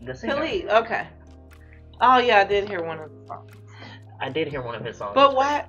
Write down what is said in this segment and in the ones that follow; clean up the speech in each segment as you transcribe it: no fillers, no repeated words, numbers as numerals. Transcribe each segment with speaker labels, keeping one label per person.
Speaker 1: the singer.
Speaker 2: Khalid. Okay. Oh yeah, I did hear one of the songs.
Speaker 1: I did hear one of his songs.
Speaker 2: But why?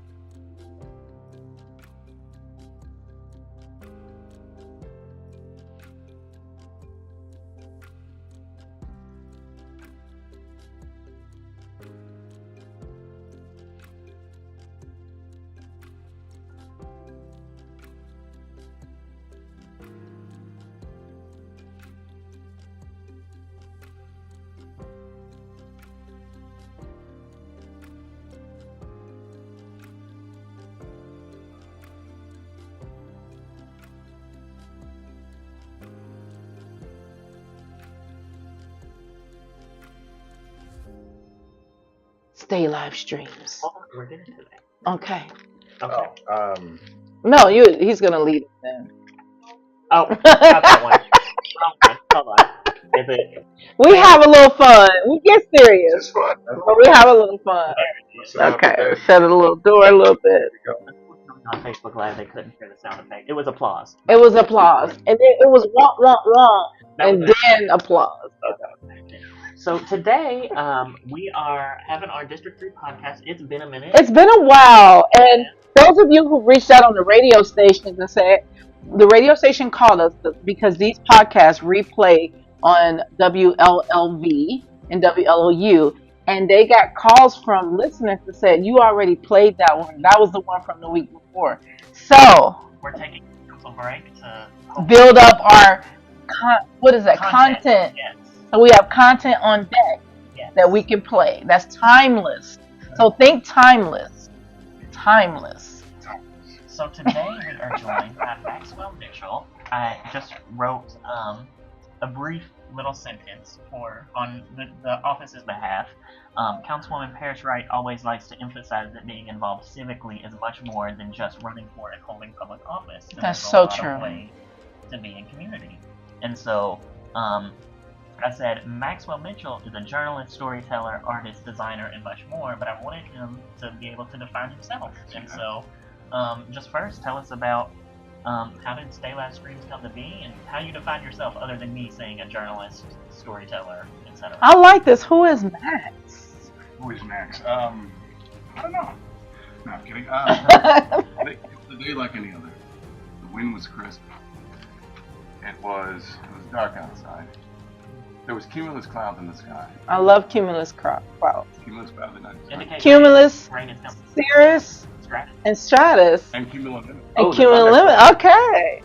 Speaker 2: Stay live streams.
Speaker 1: Oh, we're getting to that.
Speaker 2: Okay.
Speaker 1: Okay.
Speaker 2: No, he's gonna lead it then.
Speaker 1: Oh, not that one. Wrong one. Hold on. Is it?
Speaker 2: We have a little fun. We get serious,
Speaker 3: Just fun.
Speaker 2: but we have a little fun. Okay. Shut the little door a little bit.
Speaker 1: On Facebook Live, they couldn't hear the sound effect. It was applause.
Speaker 2: It was applause, and then it was wah wah wah,
Speaker 1: That
Speaker 2: and
Speaker 1: was it.
Speaker 2: then applause.
Speaker 1: So today, we are having our District 3 podcast. It's been a minute.
Speaker 2: It's been a while, and those of you who reached out on the radio stations and said the radio station called us because these podcasts replay on WLLV and WLOU, and they got calls from listeners that said you already played that one. That was the one from the week before. So
Speaker 1: We're taking a little break to
Speaker 2: build up our content.
Speaker 1: Yes.
Speaker 2: So we have content on deck
Speaker 1: Yes.
Speaker 2: that we can play. That's timeless. So think timeless. Timeless.
Speaker 1: So today we are joined by Maxwell Mitchell. I just wrote a brief little sentence on the office's behalf. Councilwoman Parrish-Wright always likes to emphasize that being involved civically is much more than just running for and holding public office. And
Speaker 2: That's
Speaker 1: there's
Speaker 2: so
Speaker 1: a lot
Speaker 2: true.
Speaker 1: of ways to be in community. And so I said Maxwell Mitchell is a journalist, storyteller, artist, designer, and much more, but I wanted him to be able to define himself. And so just first, tell us about how did Stay Live Streams come to be, and how you define yourself other than me saying a journalist, storyteller, etc.
Speaker 2: I like this. Who is Max?
Speaker 3: Who is Max? I don't know. No, I'm kidding. It was a day like any other. The wind was crisp. It was dark outside. There was cumulus clouds in the sky.
Speaker 2: I love cumulus clouds.
Speaker 3: Cumulus clouds in the night.
Speaker 1: Indicate
Speaker 2: Cumulus,
Speaker 1: rain is coming.
Speaker 2: Cirrus,
Speaker 1: Stratus.
Speaker 2: and Stratus.
Speaker 3: And cumulonimbus.
Speaker 2: And cumulonimbus. Okay.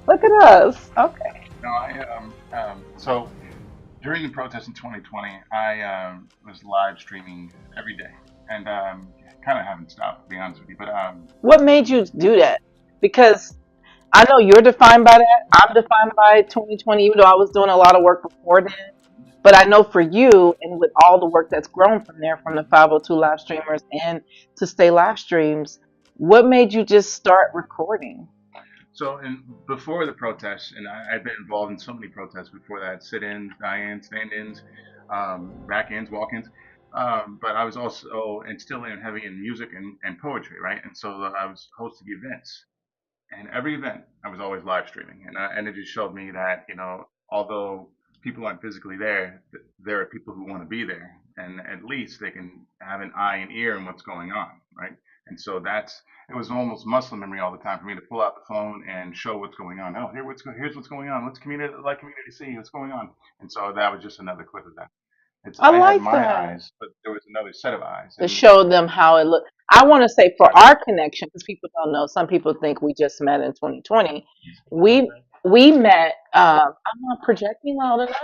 Speaker 2: Look at us. Okay.
Speaker 3: No, so during the protest in 2020, I was live streaming every day, and kind of haven't stopped, to be honest with you. But
Speaker 2: What made you do that? Because I know you're defined by that. I'm defined by 2020, even though I was doing a lot of work before then. But I know for you, and with all the work that's grown from there, from the 502 live streamers and to Stay Live Streams, what made you just start recording?
Speaker 3: So, before the protests, and I've been involved in so many protests before that: sit-ins, die-ins, stand-ins, back-ins, walk-ins. But I was also, and still am, heavy in music and poetry, right? And so I was hosting events. And every event, I was always live streaming, and it just showed me that although people aren't physically there, there are people who want to be there, and at least they can have an eye and ear in what's going on, right? And so it was almost muscle memory all the time for me to pull out the phone and show what's going on. Oh, here's what's going on. Let's community see what's going on. And so that was just another clip of that.
Speaker 2: I
Speaker 3: had
Speaker 2: like
Speaker 3: my
Speaker 2: that.
Speaker 3: eyes, but there was another set of eyes.
Speaker 2: To show them how it looked. I want to say for our connection, because people don't know, some people think we just met in 2020. We met. I'm not projecting loud enough.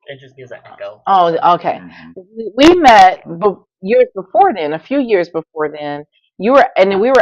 Speaker 1: It just gives that go.
Speaker 2: Oh, okay.
Speaker 3: Mhm.
Speaker 2: We met years before then, a few years before then. We were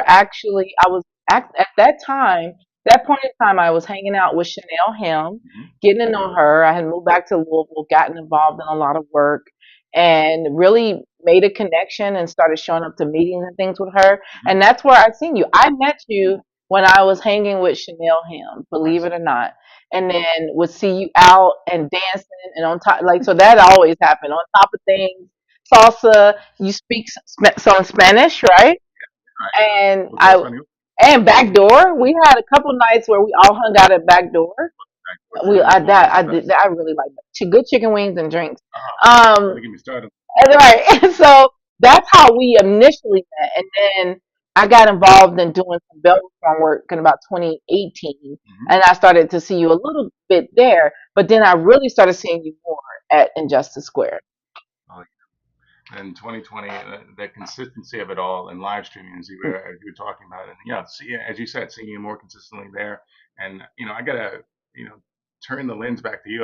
Speaker 2: actually. I was at that time. That point in time, I was hanging out with Chanel Ham, getting to know her. I had moved back to Louisville, gotten involved in a lot of work, and really made a connection and started showing up to meetings and things with her. And that's where I seen you. I met you when I was hanging with Chanel Ham, believe it or not. And then would see you out and dancing and on top, so that always happened. On top of things, salsa. You speak some Spanish, right? And
Speaker 3: Right.
Speaker 2: and Backdoor. We had a couple nights where we all hung out at Backdoor. I really like that. Good chicken wings and drinks.
Speaker 3: Don't
Speaker 2: Um,
Speaker 3: get me started.
Speaker 2: right. And so that's how we initially met. And then I got involved in doing some bell reform work in about 2018. And I started to see you a little bit there. But then I really started seeing you more at Injustice Square.
Speaker 3: In 2020, the consistency of it all and live streaming, as you were talking about, and see, as you said, seeing you more consistently there, and I gotta turn the lens back to you.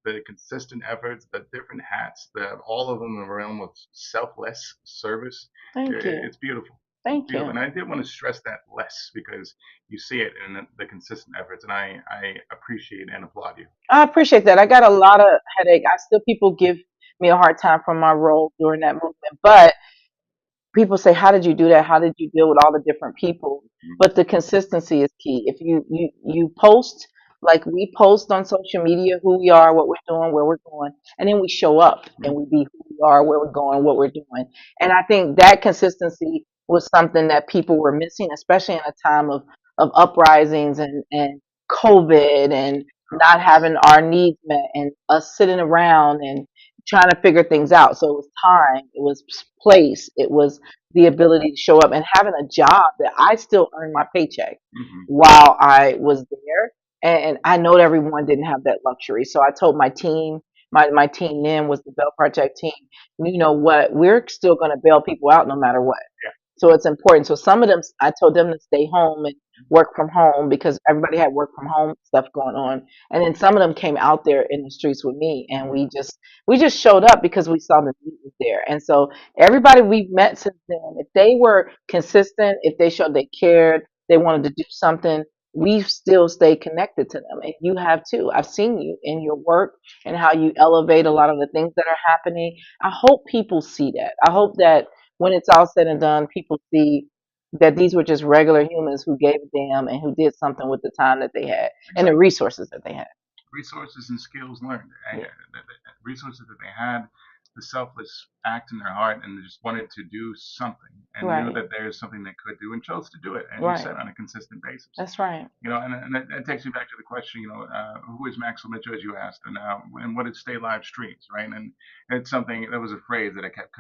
Speaker 3: The consistent efforts, the different hats, all of them in the realm of selfless service.
Speaker 2: Thank you.
Speaker 3: It's beautiful.
Speaker 2: Thank
Speaker 3: Beautiful.
Speaker 2: you.
Speaker 3: And I did want to stress that less because you see it in the consistent efforts, and I appreciate and applaud you.
Speaker 2: I appreciate that. I got a lot of headache. People give me a hard time from my role during that movement, but people say, "How did you do that? How did you deal with all the different people?" But the consistency is key. If you post like we post on social media who we are, what we're doing, where we're going, and then we show up and we be who we are, where we're going, what we're doing. And I think that consistency was something that people were missing, especially in a time of uprisings and COVID and not having our needs met and us sitting around and trying to figure things out. So it was time, it was place, it was the ability to show up and having a job that I still earned my paycheck while I was there. And I know that everyone didn't have that luxury. So I told my team, my team then was the Bail Project team, you know what, we're still going to bail people out no matter what. So it's important. So some of them, I told them to stay home and work from home because everybody had work from home stuff going on. And then some of them came out there in the streets with me, and we just showed up because we saw the need was there. And so everybody we've met since then, if they were consistent, if they showed they cared, they wanted to do something, we've still stayed connected to them. And you have too. I've seen you in your work and how you elevate a lot of the things that are happening. I hope people see that. I hope that when it's all said and done, people see that these were just regular humans who gave a damn and who did something with the time that they had and the resources that they had.
Speaker 3: Resources and skills learned. The resources that they had, the selfless act in their heart, and they just wanted to do something and knew that there's something they could do and chose to do it, and you said on a consistent basis.
Speaker 2: That's right.
Speaker 3: And that takes me back to the question, who is Maxwell Mitchell, as you asked, and what is Stay Live Streams, right? And it's something that was a phrase that I kept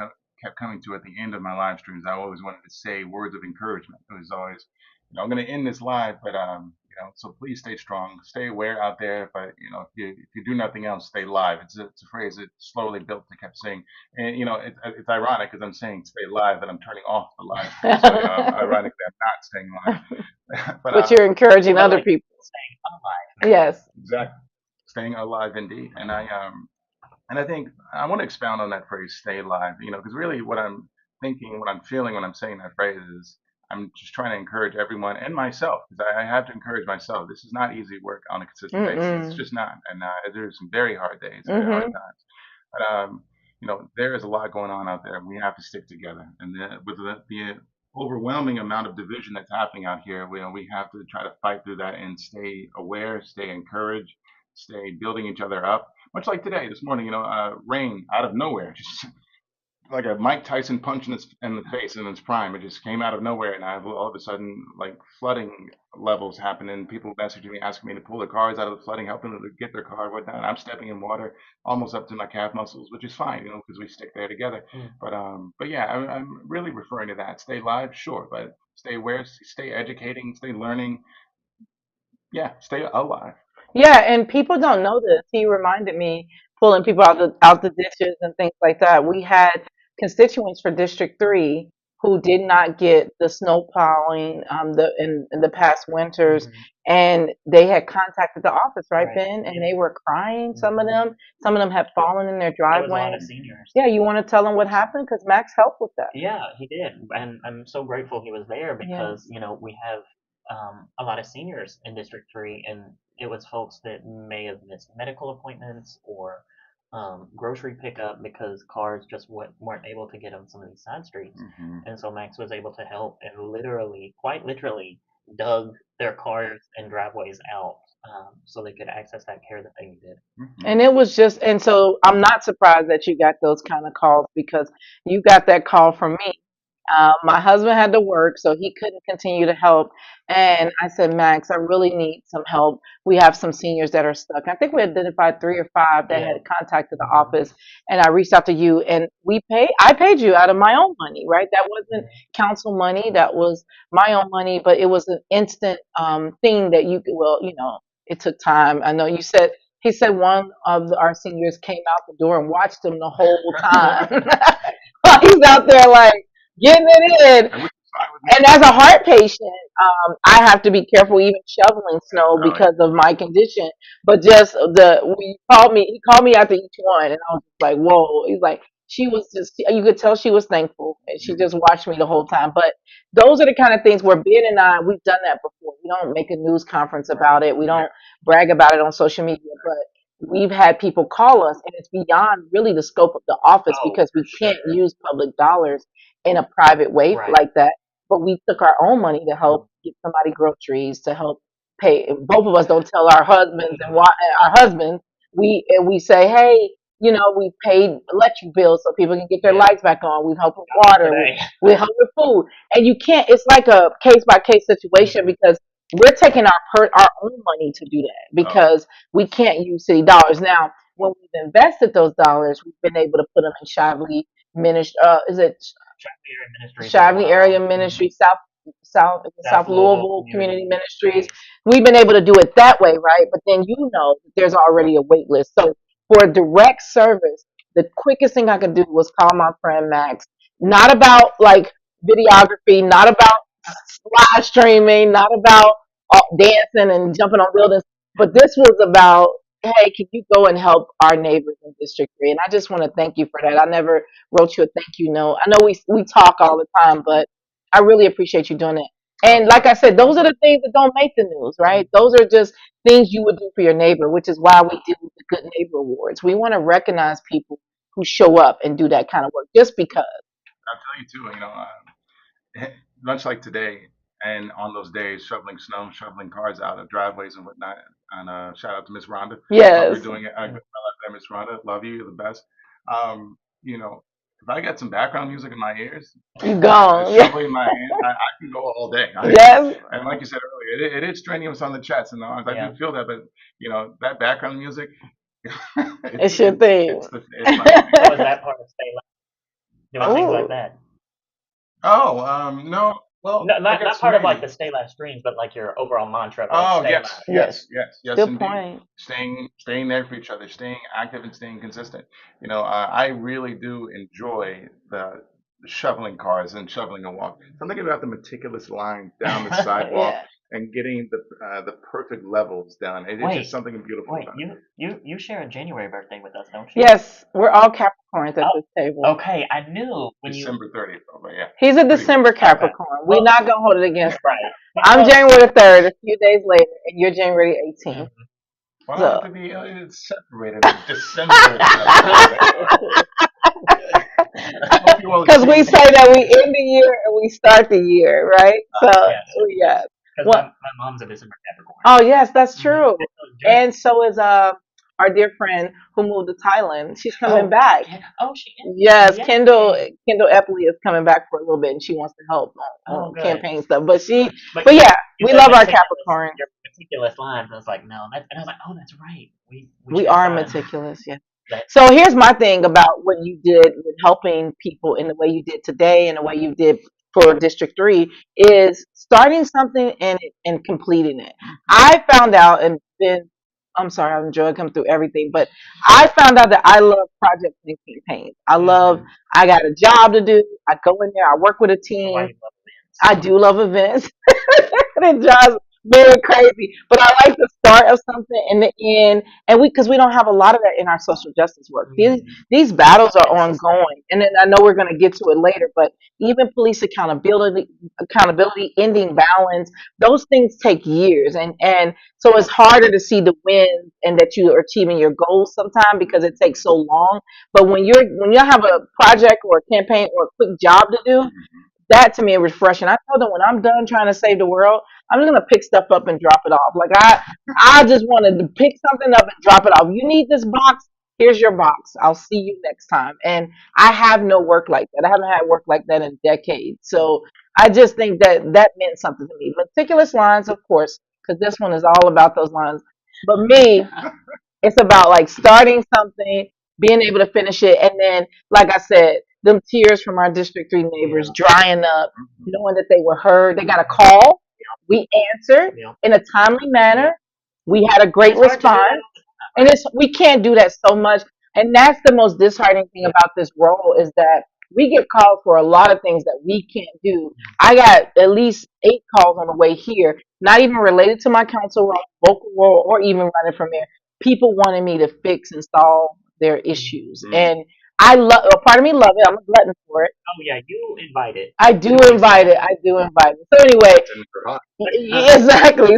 Speaker 3: coming to at the end of my live streams. I always wanted to say words of encouragement. It was always, I'm going to end this live, but so please stay strong, stay aware out there. But if you do nothing else, stay live. It's a phrase that slowly built. I kept saying, and it's ironic because I'm saying stay live, that I'm turning off the live. So ironically, I'm not staying live.
Speaker 2: but you're encouraging other people.
Speaker 1: Staying alive.
Speaker 3: Yes, exactly. Staying alive, indeed. And I think I want to expound on that phrase, stay alive, because really what I'm thinking, what I'm feeling when I'm saying that phrase is I'm just trying to encourage everyone and myself, because I have to encourage myself. This is not easy work on a consistent basis. It's just not. And there's some very hard days, very hard times. But, there is a lot going on out there. We have to stick together. And with the overwhelming amount of division that's happening out here, we have to try to fight through that and stay aware, stay encouraged, stay building each other up. Much like today, this morning, rain out of nowhere, just like a Mike Tyson punch in the face in its prime. It just came out of nowhere, and I have all of a sudden like flooding levels happening. People messaging me, asking me to pull their cars out of the flooding, helping them to get their car, whatnot. And I'm stepping in water almost up to my calf muscles, which is fine, because we stick there together. But yeah, I'm really referring to that. Stay live, sure, but stay aware, stay educating, stay learning. Yeah, stay alive.
Speaker 2: Yeah, and people don't know this. He reminded me pulling people out the ditches and things like that. We had constituents for District 3 who did not get the snow plowing in the past winters, and they had contacted the office, right, Ben? And they were crying. Some of them had fallen in their driveway.
Speaker 1: There was a lot of seniors.
Speaker 2: Yeah, you want to tell them what happened because Max helped with that.
Speaker 1: Yeah, he did, and I'm so grateful he was there because we have a lot of seniors in District 3, and it was folks that may have missed medical appointments or grocery pickup because cars just weren't able to get on some of these side streets. And so Max was able to help and quite literally, dug their cars and driveways out so they could access that care that they needed.
Speaker 2: And it was and so I'm not surprised that you got those kind of calls because you got that call from me. My husband had to work, so he couldn't continue to help. And I said, Max, I really need some help. We have some seniors that are stuck. I think we identified 3 or 5 that
Speaker 1: Yeah.
Speaker 2: had contacted the office, and I reached out to you, and I paid you out of my own money, right? That wasn't council money, that was my own money, but it was an instant thing that well, it took time. I know he said one of our seniors came out the door and watched him the whole time. He's out there like getting it in. And as a heart patient, I have to be careful even shoveling snow because of my condition. But just he called me after each one, and I was like, whoa. He's like, she was just, you could tell she was thankful, and she just watched me the whole time. But those are the kind of things where Ben and I, we've done that before. We don't make a news conference about it. We don't brag about it on social media, but we've had people call us, and it's beyond really the scope of the office because we can't use public dollars in a private way like that. But we took our own money to help get somebody groceries, to help pay. Both of us don't tell our husbands and our husbands. We say, hey, we paid electric bills so people can get their lights back on. We've helped with water. We help with food. And you can't. It's like a case by case situation because we're taking our own money to do that because we can't use city dollars. Now, when we've invested those dollars, we've been able to put them in Shively Ministry. Is it Shively Area Ministry, South Louisville Community Ministries. We've been able to do it that way, right? But then there's already a wait list. So for direct service, the quickest thing I could do was call my friend Max. Not about like videography, not about live streaming, not about dancing and jumping on buildings, but this was about, hey, can you go and help our neighbors in District 3? And I just want to thank you for that. I never wrote you a thank you note. I know we talk all the time, but I really appreciate you doing it. And like I said, those are the things that don't make the news, right? Those are just things you would do for your neighbor, which is why we do the Good Neighbor Awards. We want to recognize people who show up and do that kind of work just because.
Speaker 3: I'll tell you too, much like today, and on those days, shoveling snow, shoveling cars out of driveways and whatnot. And shout out to Miss Rhonda.
Speaker 2: Yes.
Speaker 3: You're doing it. I love that, Miss Rhonda. Love you. You're the best. If I got some background music in my ears,
Speaker 2: you gone.
Speaker 3: Shoveling in my hand, I can go all day.
Speaker 2: Yes.
Speaker 3: And like you said earlier, it is strenuous on the chest, and I do feel that. But that background music,
Speaker 2: it's your thing.
Speaker 1: It's my thing. So is that part of Stay Live? Doing things like that?
Speaker 3: No. Well,
Speaker 1: not part of like the Stay Live streams, but like your overall mantra. Like
Speaker 3: yes.
Speaker 2: Good
Speaker 3: indeed.
Speaker 2: point.
Speaker 3: Staying there for each other, staying active and staying consistent. I really do enjoy the shoveling cars and shoveling a walk. Something about the meticulous line down the sidewalk and getting the perfect levels down. It's just something beautiful.
Speaker 1: Wait, you share a January birthday with us, don't you?
Speaker 2: Yes, we're all Capricorns at this table.
Speaker 1: Okay, I knew when
Speaker 3: December 30th. But yeah.
Speaker 2: He's a December Capricorn. We're not gonna hold it against him.
Speaker 1: Right.
Speaker 2: I'm January the 3rd, a few days later, and you're January 18th.
Speaker 3: Why do I have to be separated in December?
Speaker 2: Because we say that we end the year and we start the year, right? Yes.
Speaker 1: Because my mom's a December Capricorn.
Speaker 2: Oh yes, that's true. And so is our dear friend who moved to Thailand. She's coming back.
Speaker 1: Oh, she is?
Speaker 2: Yes, Kendall Epley is coming back for a little bit, and she wants to help on campaign stuff. But yeah, we love our Capricorn.
Speaker 1: Your meticulous lines. I was like, no, and I was like, oh, that's right.
Speaker 2: We are meticulous, yeah. So here's my thing about what you did with helping people in the way you did today and the way you did for District 3 is starting something and completing it. I found out, and then I'm sorry, I'm enjoying coming through everything, but I found out that I love projects and campaigns. I got a job to do. I go in there, I work with a team. I do love events. It drives very crazy, but I like the start of something and the end, and because we don't have a lot of that in our social justice work. These battles are ongoing, and then I know we're going to get to it later, but even police accountability, ending violence, those things take years, and so it's harder to see the wins and that you are achieving your goals sometimes because it takes so long. But when you have a project or a campaign or a quick job to do, that to me is refreshing. I told them when I'm done trying to save the world, I'm just gonna pick stuff up and drop it off. Like I just wanted to pick something up and drop it off. You need this box? Here's your box. I'll see you next time. And I have no work like that. I haven't had work like that in decades. So I just think that that meant something to me. Meticulous lines, of course, because this one is all about those lines. But me, it's about like starting something, being able to finish it, and then, like I said, them tears from our District 3 neighbors drying up, knowing that they were heard. They got a call. We answered in a timely manner. We had a great response. And we can't do that so much. And that's the most disheartening thing about this role is that we get called for a lot of things that we can't do. I got at least 8 calls on the way here, not even related to my council role, local role, or even running for mayor. People wanting me to fix and solve their issues. And I love, a part of me love it. I'm a glutton for it.
Speaker 1: Oh yeah, you invite it.
Speaker 2: I do invite it. I do invite it. So anyway, exactly.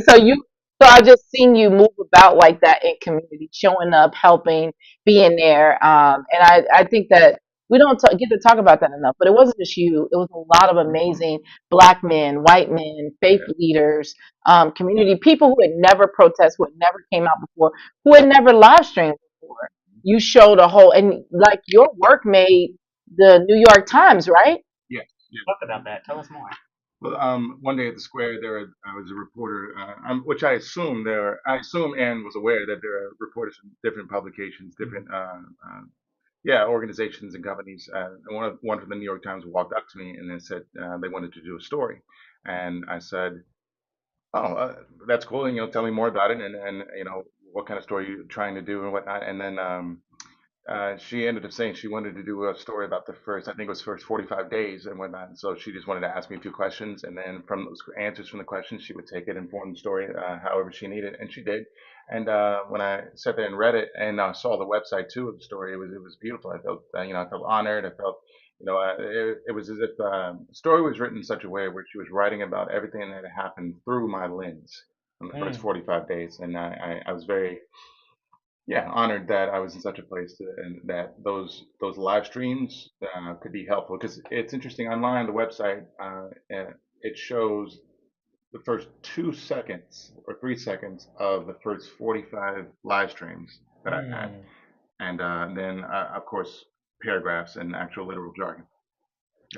Speaker 2: So I just seen you move about like that in community, showing up, helping, being there. And I think that we don't get to talk about that enough. But it wasn't just you. It was a lot of amazing black men, white men, faith leaders, community people who had never protested, who had never came out before, who had never live streamed before. You showed a whole, and like your work made the New York Times, right?
Speaker 3: Yeah.
Speaker 1: Talk about that. Tell us more.
Speaker 3: Well, one day at the square, I was a reporter, which I assume Ann was aware that there are reporters from different publications, different, organizations and companies. And one from the New York Times walked up to me and then said they wanted to do a story, and I said, "Oh, that's cool. And tell me more about it, and what kind of story you're trying to do and whatnot." And then she ended up saying she wanted to do a story about the first, I think it was first 45 days and whatnot. And so she just wanted to ask me a few questions, and then from those answers from the questions, she would take it and form the story however she needed, and she did. And when I sat there and read it and saw the website too of the story, it was beautiful. I felt I felt honored. I felt it was as if the story was written in such a way where she was writing about everything that had happened through my lens in the first 45 days, and I was very honored that I was in such a place and that those live streams could be helpful because it's interesting online the website it shows the first 2 seconds or 3 seconds of the first 45 live streams that I've had, and then of course paragraphs and actual literal jargon.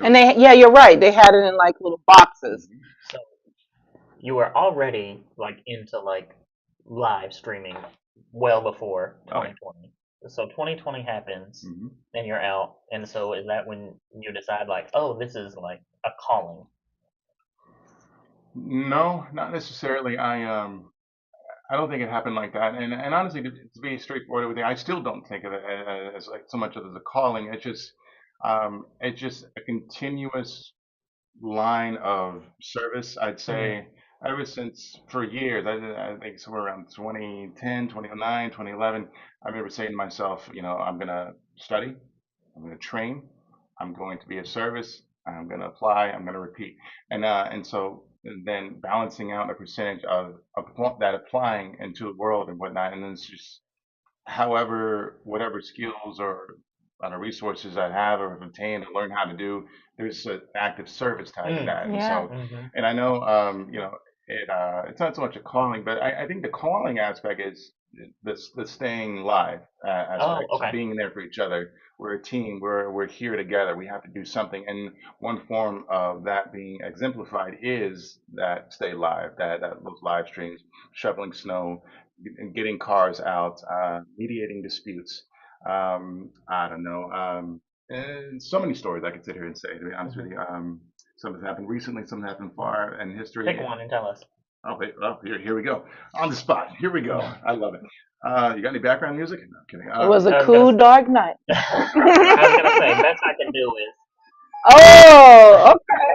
Speaker 2: And you're right. They had it in like little boxes.
Speaker 1: So you were already like into like live streaming well before 2020. So 2020 happens, and you're out, and so is that when you decide like, oh, this is like a calling?
Speaker 3: No, not necessarily. I don't think it happened like that. And honestly, to be straightforward with you, I still don't think of it as like so much of as a calling. It's just a continuous line of service. I'd say ever since for years, I think somewhere around 2010, 2009, 2011, I remember saying to myself, I'm gonna study, I'm gonna train, I'm going to be of service, I'm gonna apply, I'm gonna repeat, and so then balancing out a percentage of that applying into the world and whatnot, and then it's just whatever skills or resources I have or have obtained or learned how to do, there's an active service tied to that. And so, and I know, it's not so much a calling, but I think the calling aspect is the staying live aspect, being there for each other. We're a team. We're here together. We have to do something, and one form of that being exemplified is that stay live, that those live streams, shoveling snow, getting cars out, mediating disputes. I don't know. And so many stories I could sit here and say, to be honest with you. Some have happened recently, some have happened far in history.
Speaker 1: Pick one and tell us.
Speaker 3: Oh, wait, here we go. On the spot. Here we go. I love it. You got any background music? No, I'm kidding.
Speaker 2: It was a cool, dark night.
Speaker 1: I was gonna say best I can do is.
Speaker 2: Oh, okay.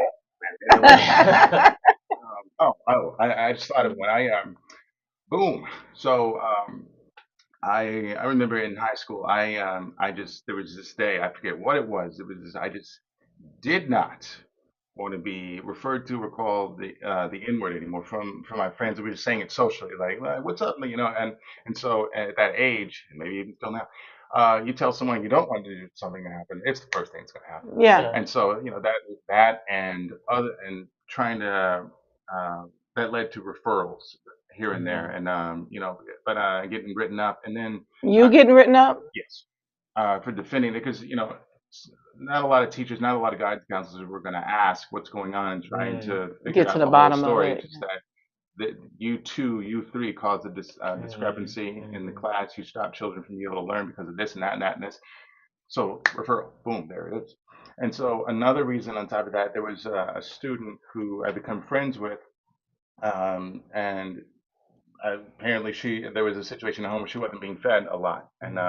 Speaker 3: I just thought of one. Boom. So I remember in high school, there was this day, I forget what it was. I just did not want to be referred to or called the N word anymore from my friends. We were just saying it socially, like, "What's up?" And so at that age, and maybe even still now, you tell someone you don't want to do something to happen, it's the first thing that's going to happen.
Speaker 2: Yeah.
Speaker 3: And so that and trying to that led to referrals here and there, and but getting written up, and then
Speaker 2: You getting written up?
Speaker 3: yes, for defending it, because not a lot of teachers, not a lot of guidance counselors were going to ask what's going on and trying to figure
Speaker 2: Get to
Speaker 3: out
Speaker 2: the
Speaker 3: the whole
Speaker 2: bottom of
Speaker 3: story.
Speaker 2: it.
Speaker 3: Just that U3 caused a discrepancy in the class. You stop children from being able to learn because of this and that and that and this. So referral, boom, there it is. And so another reason on top of that, there was a student who I become friends with, and apparently there was a situation at home where she wasn't being fed a lot, and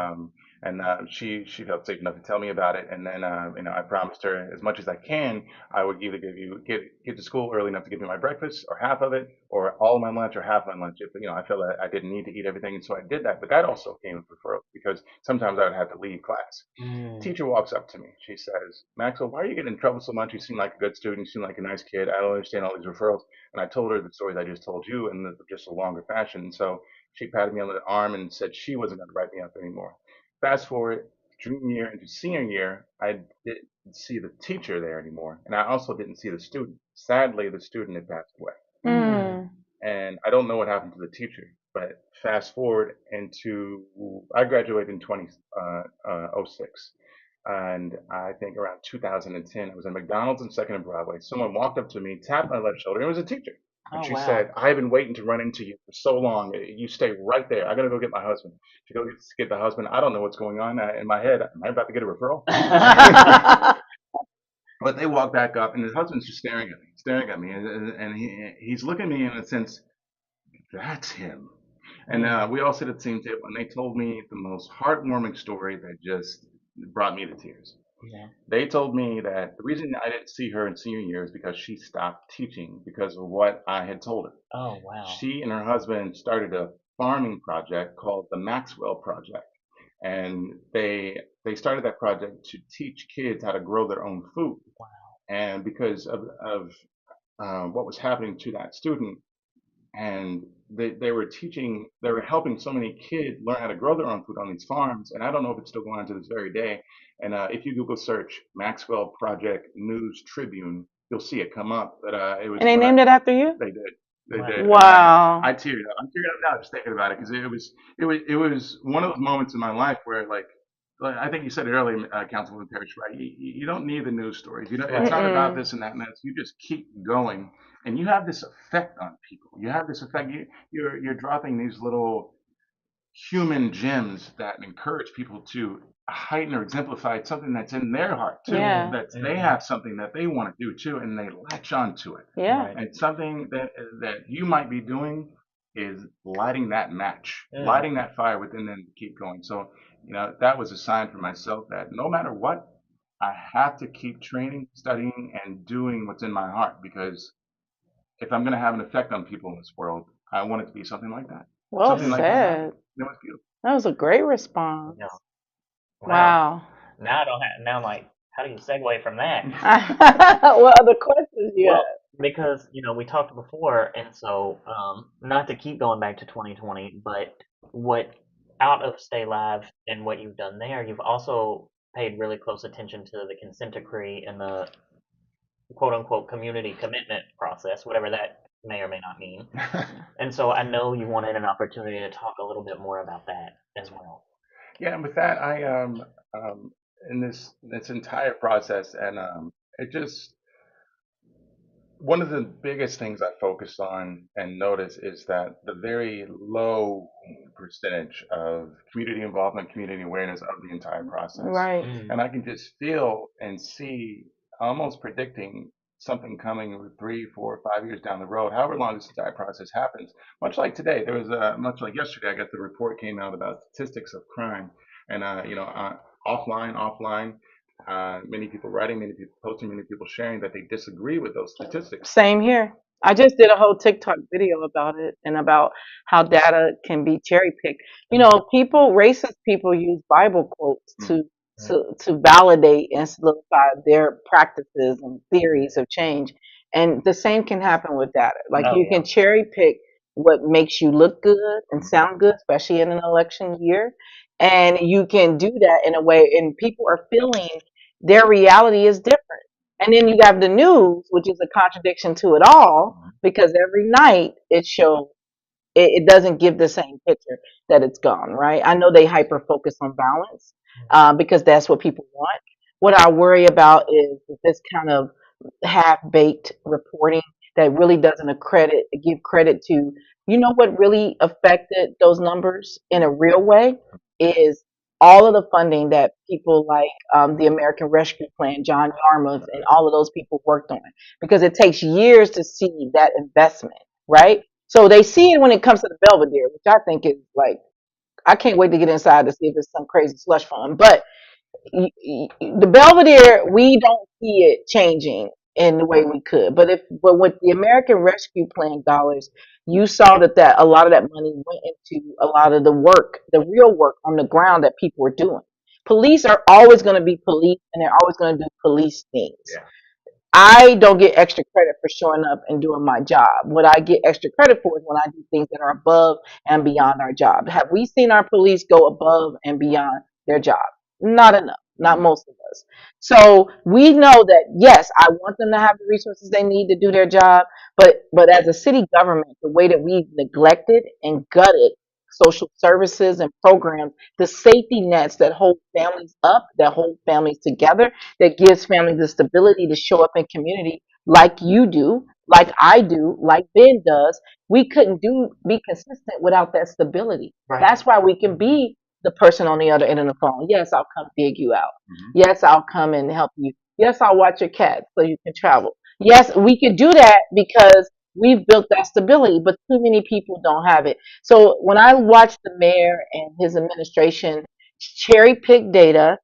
Speaker 3: she felt safe enough to tell me about it, and then I promised her as much as I can I would either get to school early enough to give me my breakfast or half of it or all of my lunch or half my lunch if I felt that I didn't need to eat everything, and so I did that. But that also came with referrals because sometimes I would have to leave class. Teacher walks up to me. She says, "Maxwell, why are you getting in trouble so much? You seem like a good student. You seem like a nice kid. I don't understand all these referrals." And I told her the stories I just told you in just a longer fashion. So she patted me on the arm and said she wasn't going to write me up anymore. Fast forward junior year into senior year, I didn't see the teacher there anymore. And I also didn't see the student. Sadly, the student had passed away. And I don't know what happened to the teacher. But fast forward I graduated in 2006. And I think around 2010, I was in McDonald's and Second and Broadway. Someone walked up to me, tapped my left shoulder. It was a teacher. And she said, "I've been waiting to run into you for so long. You stay right there. I'm going to go get my husband." She goes get the husband. I don't know what's going on in my head. Am I about to get a referral? But they walk back up, and his husband's just staring at me. And he's looking at me in a sense, that's him. And we all sit at the same table, and they told me the most heartwarming story that just brought me to tears.
Speaker 1: Yeah.
Speaker 3: They told me that the reason I didn't see her in senior year is because she stopped teaching because of what I had told her.
Speaker 1: Oh, wow.
Speaker 3: She and her husband started a farming project called the Maxwell Project. And they started that project to teach kids how to grow their own food.
Speaker 1: Wow.
Speaker 3: And because of what was happening to that student, and they were helping so many kids learn how to grow their own food on these farms. And I don't know if it's still going on to this very day. And if you Google search Maxwell Project News Tribune, you'll see it come up. But it was.
Speaker 2: And they named it after you?
Speaker 3: They did. They
Speaker 1: Wow.
Speaker 3: did.
Speaker 2: Wow.
Speaker 3: I teared up. I'm tearing up now just thinking about it because it was one of those moments in my life where like I think you said it earlier, Councilwoman Parrish-Wright. You don't need the news stories. It's not about this and that and that. You just keep going, and you have this effect on people. You have this effect. You're dropping these little human gems that encourage people to heighten or exemplify something that's in their heart too.
Speaker 2: Yeah.
Speaker 3: That they have something that they want to do too, and they latch on to it.
Speaker 2: Yeah.
Speaker 1: Right.
Speaker 3: And something that you might be doing is lighting that match, lighting that fire within them to keep going. So, that was a sign for myself that no matter what, I have to keep training, studying, and doing what's in my heart, because if I'm going to have an effect on people in this world, I want it to be something like that.
Speaker 2: Well
Speaker 3: Something like that.
Speaker 2: said.
Speaker 3: It was beautiful.
Speaker 2: That was a great response.
Speaker 1: Yeah.
Speaker 2: Wow.
Speaker 1: Now I don't have. Now I'm like, how do you segue from that?
Speaker 2: What other questions you have?
Speaker 1: Because we talked before, and so not to keep going back to 2020, but what out of Stay Live and what you've done there, you've also paid really close attention to the consent decree and the quote unquote community commitment process, whatever that may or may not mean. And so I know you wanted an opportunity to talk a little bit more about that as well.
Speaker 3: Yeah, and with that, I in this entire process, and it just one of the biggest things I focused on and noticed is that the very low percentage of community involvement, community awareness of the entire process.
Speaker 2: Right.
Speaker 3: And I can just feel and see, almost predicting something coming 3, 4, 5 years down the road, however long this entire process happens. Much like today, there was much like yesterday, I got the report came out about statistics of crime, and offline. Many people writing, many people posting, many people sharing that they disagree with those statistics.
Speaker 2: Same here. I just did a whole TikTok video about it and about how data can be cherry picked. Racist people use Bible quotes to validate and solidify their practices and theories of change. And the same can happen with data. Like you can cherry pick what makes you look good and sound good, especially in an election year. And you can do that in a way, and people are feeling their reality is different. And then you have the news, which is a contradiction to it all, because every night it shows it doesn't give the same picture that it's gone, right? I know they hyper focus on balance because that's what people want. What I worry about is this kind of half baked reporting that really doesn't give credit to, you know, what really affected those numbers in a real way is all of the funding that people like the American Rescue Plan, John Yarmouth, and all of those people worked on, because it takes years to see that investment, right? So they see it when it comes to the Belvedere, which I think is like, I can't wait to get inside to see if it's some crazy slush fund. But the Belvedere, we don't see it changing in the way we could. But with the American Rescue Plan dollars, you saw that a lot of that money went into a lot of the work, the real work on the ground that people were doing. Police are always going to be police, and they're always going to do police things.
Speaker 3: Yeah.
Speaker 2: I don't get extra credit for showing up and doing my job. What I get extra credit for is when I do things that are above and beyond our job. Have we seen our police go above and beyond their job? Not enough. Not most of us. So we know that, yes, I want them to have the resources they need to do their job, but as a city government, the way that we've neglected and gutted social services and programs, the safety nets that hold families up, that hold families together, that gives families the stability to show up in community like you do, like I do, like Ben does. We couldn't be consistent without that stability.
Speaker 1: Right.
Speaker 2: That's why we can be the person on the other end of the phone. Yes, I'll come dig you out. Yes, I'll come and help you. Yes, I'll watch your cat so you can travel. Yes, we could do that because we've built that stability, but too many people don't have it. So when I watch the mayor and his administration cherry pick data,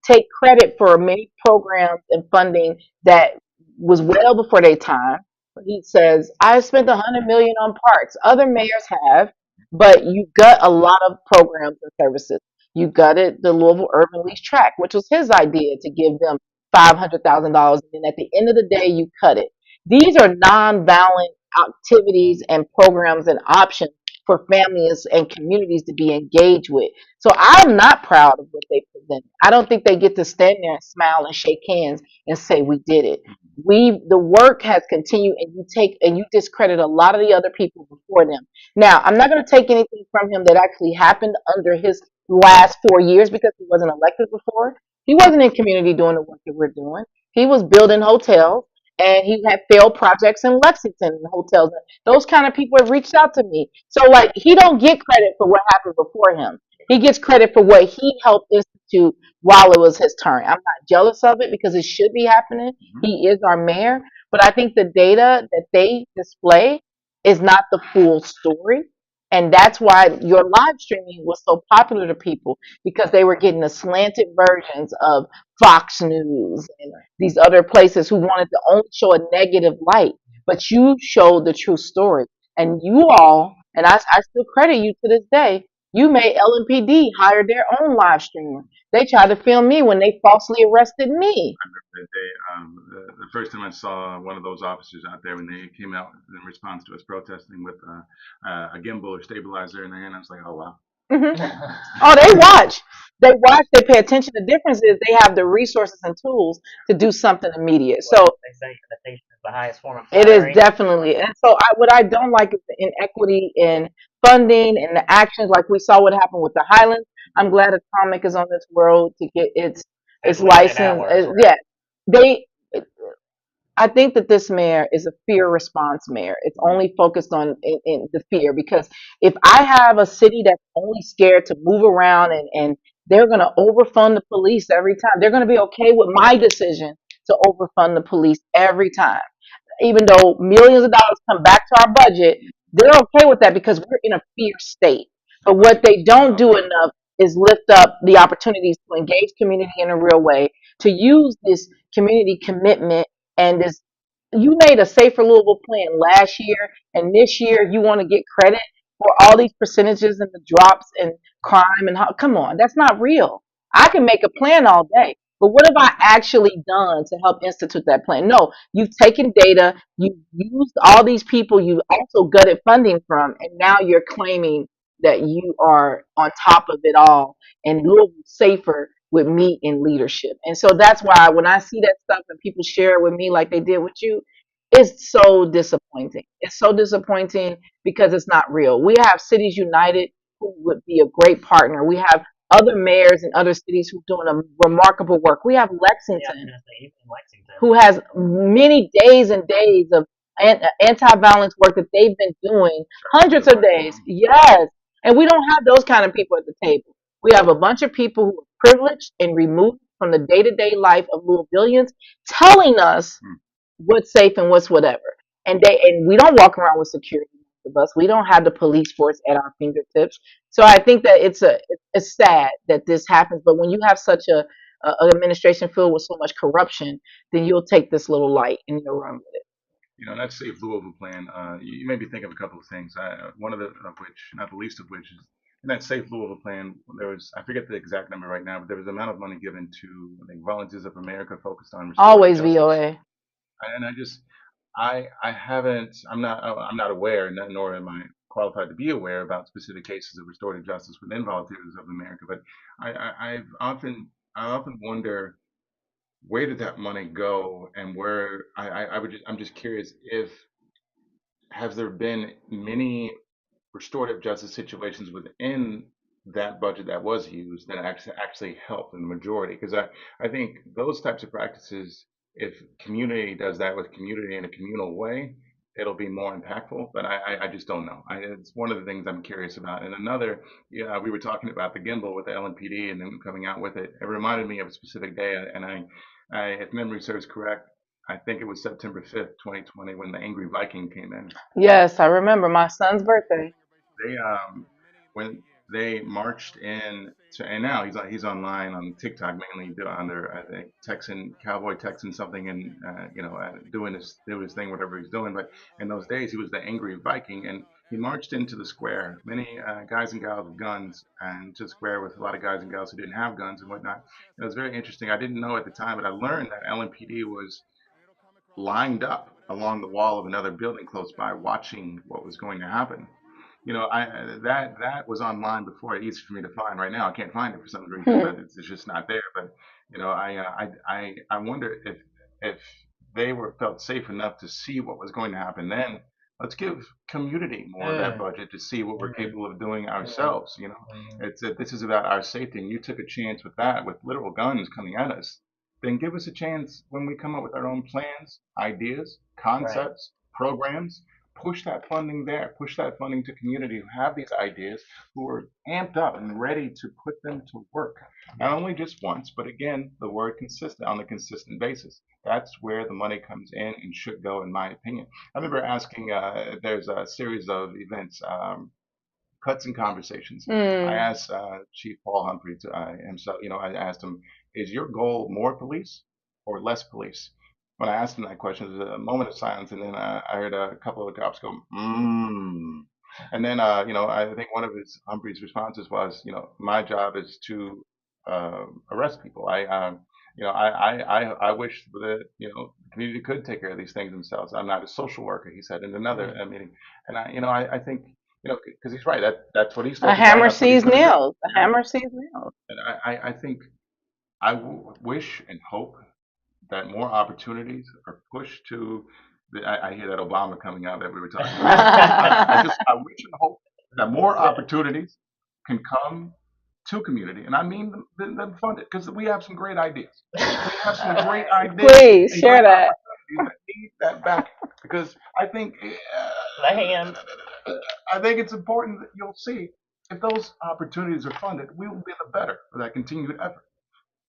Speaker 2: take credit for many programs and funding that was well before their time. He says, I spent $100 million on parks. Other mayors have, but you gut a lot of programs and services. You gutted the Louisville Urban Lease Track, which was his idea to give them $500,000, and then at the end of the day, you cut it. These are non-violent activities and programs and options for families and communities to be engaged with. So I'm not proud of what they presented. I don't think they get to stand there and smile and shake hands and say we did it. The work has continued, and you discredit a lot of the other people before them. Now, I'm not going to take anything from him that actually happened under his last 4 years because he wasn't elected before. He wasn't in community doing the work that we're doing. He was building hotels, and he had failed projects in Lexington and hotels. Those kind of people have reached out to me. So, like, he don't get credit for what happened before him. He gets credit for what he helped institute while it was his turn. I'm not jealous of it because it should be happening. He is our mayor. But I think the data that they display is not the full story. And that's why your live streaming was so popular to people, because they were getting the slanted versions of Fox News and these other places who wanted to only show a negative light. But you showed the true story. And you all, and I still credit you to this day, you made LMPD hire their own live streamer. They tried to film me when they falsely arrested me.
Speaker 3: The first time I saw one of those officers out there when they came out in response to us protesting with a gimbal or stabilizer in their hand, I was like, oh wow.
Speaker 2: Oh, they watch. They watch. They pay attention. The difference is they have the resources and tools to do something immediate. So
Speaker 1: they say imitation is the highest form of
Speaker 2: it
Speaker 1: flattery.
Speaker 2: is definitely. And so what I don't like is the inequity in funding and the actions. Like we saw what happened with the Highlands. I'm glad Atomic is on this world to get its license. Yeah, they. I think that this mayor is a fear response mayor. It's only focused on in the fear, because if I have a city that's only scared to move around and they're going to overfund the police every time, they're going to be okay with my decision to overfund the police every time. Even though millions of dollars come back to our budget, they're okay with that because we're in a fear state. But what they don't do enough is lift up the opportunities to engage community in a real way, to use this community commitment and this. You made a Safer Louisville plan last year, and this year you want to get credit for all these percentages and the drops in crime and come on, that's not real. I can make a plan all day, but what have I actually done to help institute that plan? No, you've taken data, you've used all these people you also gutted funding from, and now you're claiming that you are on top of it all and Louisville safer with me in leadership. And so that's why when I see that stuff and people share it with me like they did with you, It's so disappointing. It's so disappointing because it's not real. We have Cities United who would be a great partner. We have other mayors in other cities who are doing a remarkable work. We have
Speaker 1: Yeah, I was
Speaker 2: Lexington
Speaker 1: gonna say even Lexington.
Speaker 2: who has many days and days of anti-violence work that they've been doing, hundreds of days. Yes, and we don't have those kind of people at the table. We have a bunch of people who are privileged and removed from the day-to-day life of Louisvillians, telling us what's safe and what's whatever. And we don't walk around with security of us. We don't have the police force at our fingertips. So I think that it's sad that this happens. But when you have such a administration filled with so much corruption, then you'll take this little light and you'll run with it.
Speaker 3: That Safe Louisville plan, you made me think of a couple of things. One of which, not the least of which, is in that Safe Louisville plan, there was, I forget the exact number right now, but there was an amount of money given to, I think, Volunteers of America focused on restorative
Speaker 2: Always
Speaker 3: justice.
Speaker 2: VOA.
Speaker 3: And I haven't, I'm not aware, nor am I qualified to be aware about specific cases of restorative justice within Volunteers of America. But I often wonder, where did that money go, and where I'm just curious, if has there been many restorative justice situations within that budget that was used that actually helped in the majority? Because I think those types of practices, if community does that with community in a communal way, it'll be more impactful. But I just don't know. It's one of the things I'm curious about. And another, yeah, we were talking about the gimbal with the LMPD and them coming out with it. It reminded me of a specific day, and if memory serves correct, I think it was September 5th, 2020, when the Angry Viking came in.
Speaker 2: Yes, I remember my son's birthday.
Speaker 3: They when they marched in to, and now he's online on TikTok mainly under, I think, Texan Cowboy Texan something, and doing his thing, whatever he's doing. But in those days, he was the Angry Viking, and he marched into the square, many guys and gals with guns, and to the square with a lot of guys and gals who didn't have guns and whatnot. It was very interesting. I didn't know at the time, but I learned that LMPD was lined up along the wall of another building close by, watching what was going to happen. That was online before. It's easy for me to find. Right now I can't find it for some reason, but it's just not there. But I wonder if they were felt safe enough to see what was going to happen then. Let's give community more of that budget to see what we're capable of doing ourselves. This is about our safety, and you took a chance with that, with literal guns coming at us. Then give us a chance when we come up with our own plans, ideas, concepts, programs. Push that funding there. Push that funding to community who have these ideas, who are amped up and ready to put them to work. Not only just once, but again, the word consistent, on a consistent basis. That's where the money comes in and should go, in my opinion. I remember asking, there's a series of events, Cuts and Conversations. I asked Chief Paul Humphrey himself, I asked him, is your goal more police or less police? When I asked him that question, there was a moment of silence, and then I heard a couple of the cops go, And then, I think one of Humphrey's responses was, my job is to arrest people. I wish that, the community could take care of these things themselves. I'm not a social worker, he said in another meeting. And I think, because he's right. That's what he's
Speaker 2: A
Speaker 3: supposed to do.
Speaker 2: hammer
Speaker 3: That's what he's
Speaker 2: sees
Speaker 3: going to do.
Speaker 2: nails. A hammer sees nails.
Speaker 3: And I think wish and hope that more opportunities are pushed to. I hear that Obama coming out that we were talking about. I wish and hope that more opportunities can come to community, and I mean them funded, because we have some great ideas. We have some great ideas.
Speaker 2: Please
Speaker 3: and
Speaker 2: share
Speaker 3: great
Speaker 2: that.
Speaker 3: opportunities that need that back, because I think
Speaker 1: The hand.
Speaker 3: I think it's important that you'll see, if those opportunities are funded, we will be the better for that continued effort.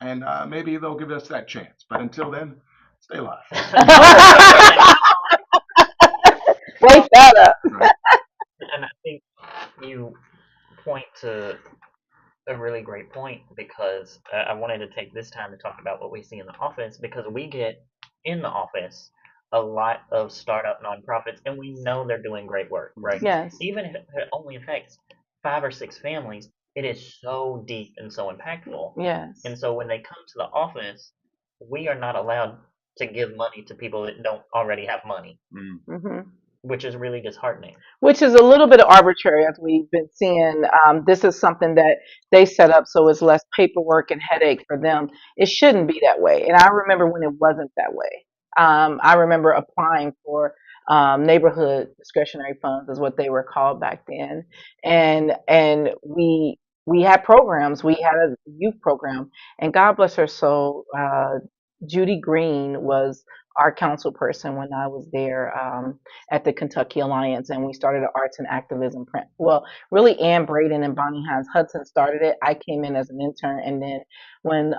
Speaker 3: And maybe they'll give us that chance. But until then, stay alive.
Speaker 2: Wake that up.
Speaker 3: Right.
Speaker 1: And I think you point to a really great point, because I wanted to take this time to talk about what we see in the office, because we get in the office a lot of startup nonprofits, and we know they're doing great work, right?
Speaker 2: Yes.
Speaker 1: Even if it only affects 5 or 6 families, it is so deep and so impactful.
Speaker 2: Yes.
Speaker 1: And so when they come to the office, we are not allowed to give money to people that don't already have money, which is really disheartening.
Speaker 2: Which is a little bit arbitrary, as we've been seeing. This is something that they set up so it's less paperwork and headache for them. It shouldn't be that way. And I remember when it wasn't that way. I remember applying for neighborhood discretionary funds, is what they were called back then, and we had programs. We had a youth program, and God bless her soul, Judy Green was our council person when I was there at the Kentucky Alliance, and we started an arts and activism print. Well, really, Ann Braden and Bonnie Hines Hudson started it. I came in as an intern, and then when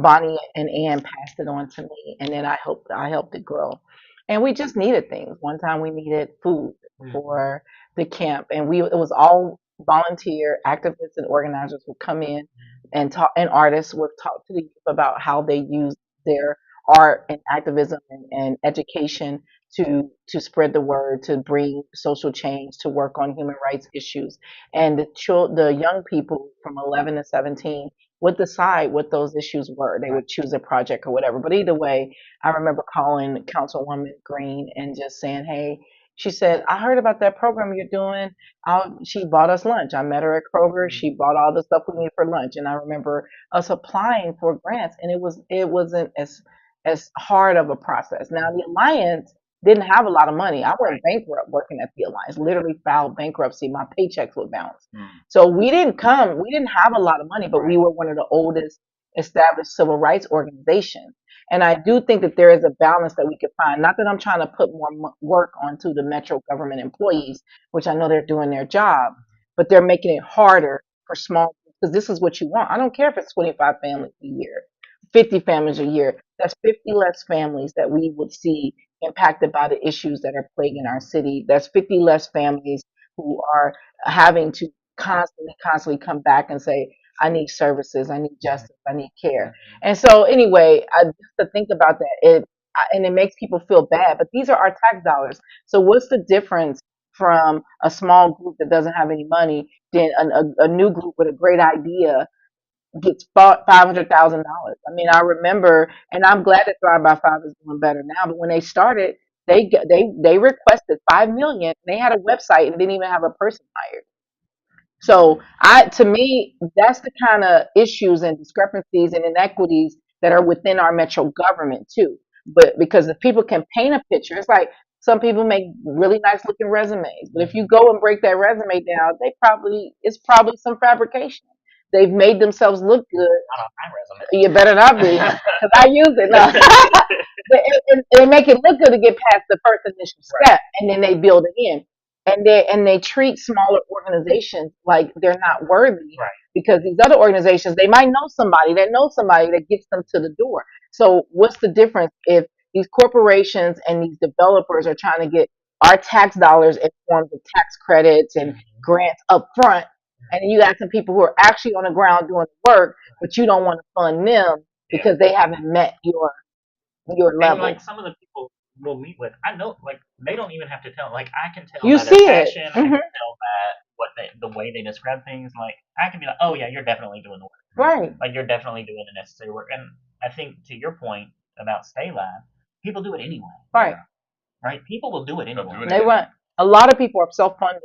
Speaker 2: Bonnie and Ann passed it on to me, and then I helped it grow. And we just needed things. One time we needed food for the camp, and it was all volunteer activists and organizers would come in and talk, and artists would talk to the youth about how they use their art and activism and education to spread the word, to bring social change, to work on human rights issues. And the young people from 11 to 17 would decide what those issues were. They would choose a project or whatever. But either way, I remember calling Councilwoman Green and just saying, hey, she said, I heard about that program you're doing. She bought us lunch. I met her at Kroger. She bought all the stuff we needed for lunch. And I remember us applying for grants, and it wasn't as hard of a process. Now the Alliance didn't have a lot of money. I went bankrupt working at the Alliance, literally filed bankruptcy. My paychecks would bounce. So we didn't have a lot of money, but we were one of the oldest established civil rights organizations. And I do think that there is a balance that we could find. Not that I'm trying to put more work onto the Metro government employees, which I know they're doing their job, but they're making it harder for small, because this is what you want. I don't care if it's 25 families a year, 50 families a year. That's 50 less families that we would see impacted by the issues that are plaguing our city. That's 50 less families who are having to constantly come back and say, I need services, I need justice, I need care. And so anyway, just to think about that, and it makes people feel bad, but these are our tax dollars. So what's the difference from a small group that doesn't have any money than a new group with a great idea gets $500,000? I mean, I remember, and I'm glad that Thrive by Five is doing better now. But when they started, they requested 5 million. They had a website and didn't even have a person hired. So to me, that's the kind of issues and discrepancies and inequities that are within our metro government too. But because if people can paint a picture, it's like some people make really nice looking resumes, but if you go and break that resume down, it's probably some fabrication. They've made themselves look good.
Speaker 1: Not on my resume.
Speaker 2: You better not be, because I use it. No. But they make it look good to get past the first initial step, and then they build it in. And they treat smaller organizations like they're not worthy, because these other organizations, they might know somebody that gets them to the door. So what's the difference if these corporations and these developers are trying to get our tax dollars in forms of tax credits and grants up front, and then you got some people who are actually on the ground doing the work, but you don't want to fund them because they haven't met your
Speaker 1: And
Speaker 2: level.
Speaker 1: like some of the people we'll meet with, I know, like they don't even have to tell. Like I can tell
Speaker 2: You
Speaker 1: by
Speaker 2: see
Speaker 1: their
Speaker 2: it.
Speaker 1: passion. I can tell by the way they describe things. Like I can be like, oh yeah, you're definitely doing the work.
Speaker 2: Right.
Speaker 1: Like you're definitely doing the necessary work. And I think to your point about Stay Live, people do it anyway.
Speaker 2: Right.
Speaker 1: Right. People will do it anyway.
Speaker 2: They want, a lot of people are self-funding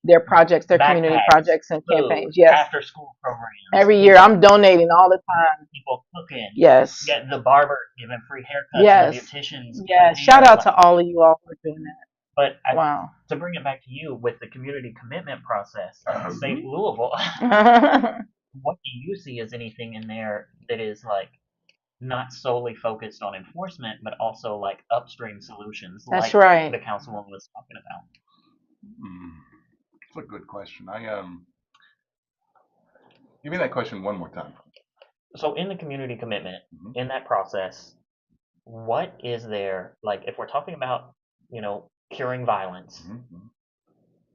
Speaker 2: their projects, their community
Speaker 1: Backpacks,
Speaker 2: projects and
Speaker 1: food,
Speaker 2: campaigns. Yes.
Speaker 1: After school programs.
Speaker 2: Every year, I'm donating all the time.
Speaker 1: People cooking.
Speaker 2: Yes.
Speaker 1: Get the barber giving free haircuts.
Speaker 2: Yes.
Speaker 1: The beauticians.
Speaker 2: Yes. Shout out to all of you all who are doing that.
Speaker 1: But
Speaker 2: Wow.
Speaker 1: To bring it back to you with the community commitment process, St. Louisville, what do you see as anything in there that is like not solely focused on enforcement, but also like upstream solutions?
Speaker 2: That's
Speaker 1: like
Speaker 2: right.
Speaker 1: The councilwoman was talking about.
Speaker 3: That's a good question. Give me that question one more time.
Speaker 1: So in the community commitment, in that process, what is there, like if we're talking about, curing violence,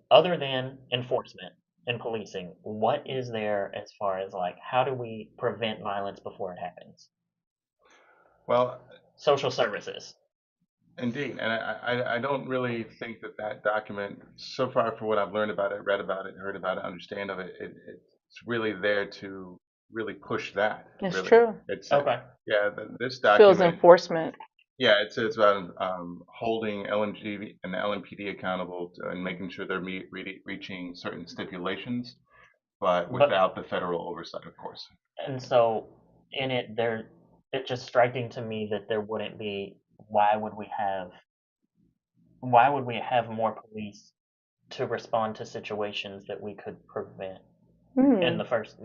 Speaker 1: other than enforcement and policing, what is there as far as like how do we prevent violence before it happens?
Speaker 3: Well,
Speaker 1: social services.
Speaker 3: Indeed, and I don't really think that document, so far for what I've learned about it, read about it, heard about it, understand of it, it's really there to really push that.
Speaker 2: It's
Speaker 3: really.
Speaker 2: true.
Speaker 3: It's
Speaker 1: okay.
Speaker 3: This document
Speaker 2: feels enforcement.
Speaker 3: Yeah, it's about holding LMG and LMPD accountable and making sure they're reaching certain stipulations, but without the federal oversight, of course.
Speaker 1: And so in it, it's just striking to me that there wouldn't be why would we have more police to respond to situations that we could prevent in the first?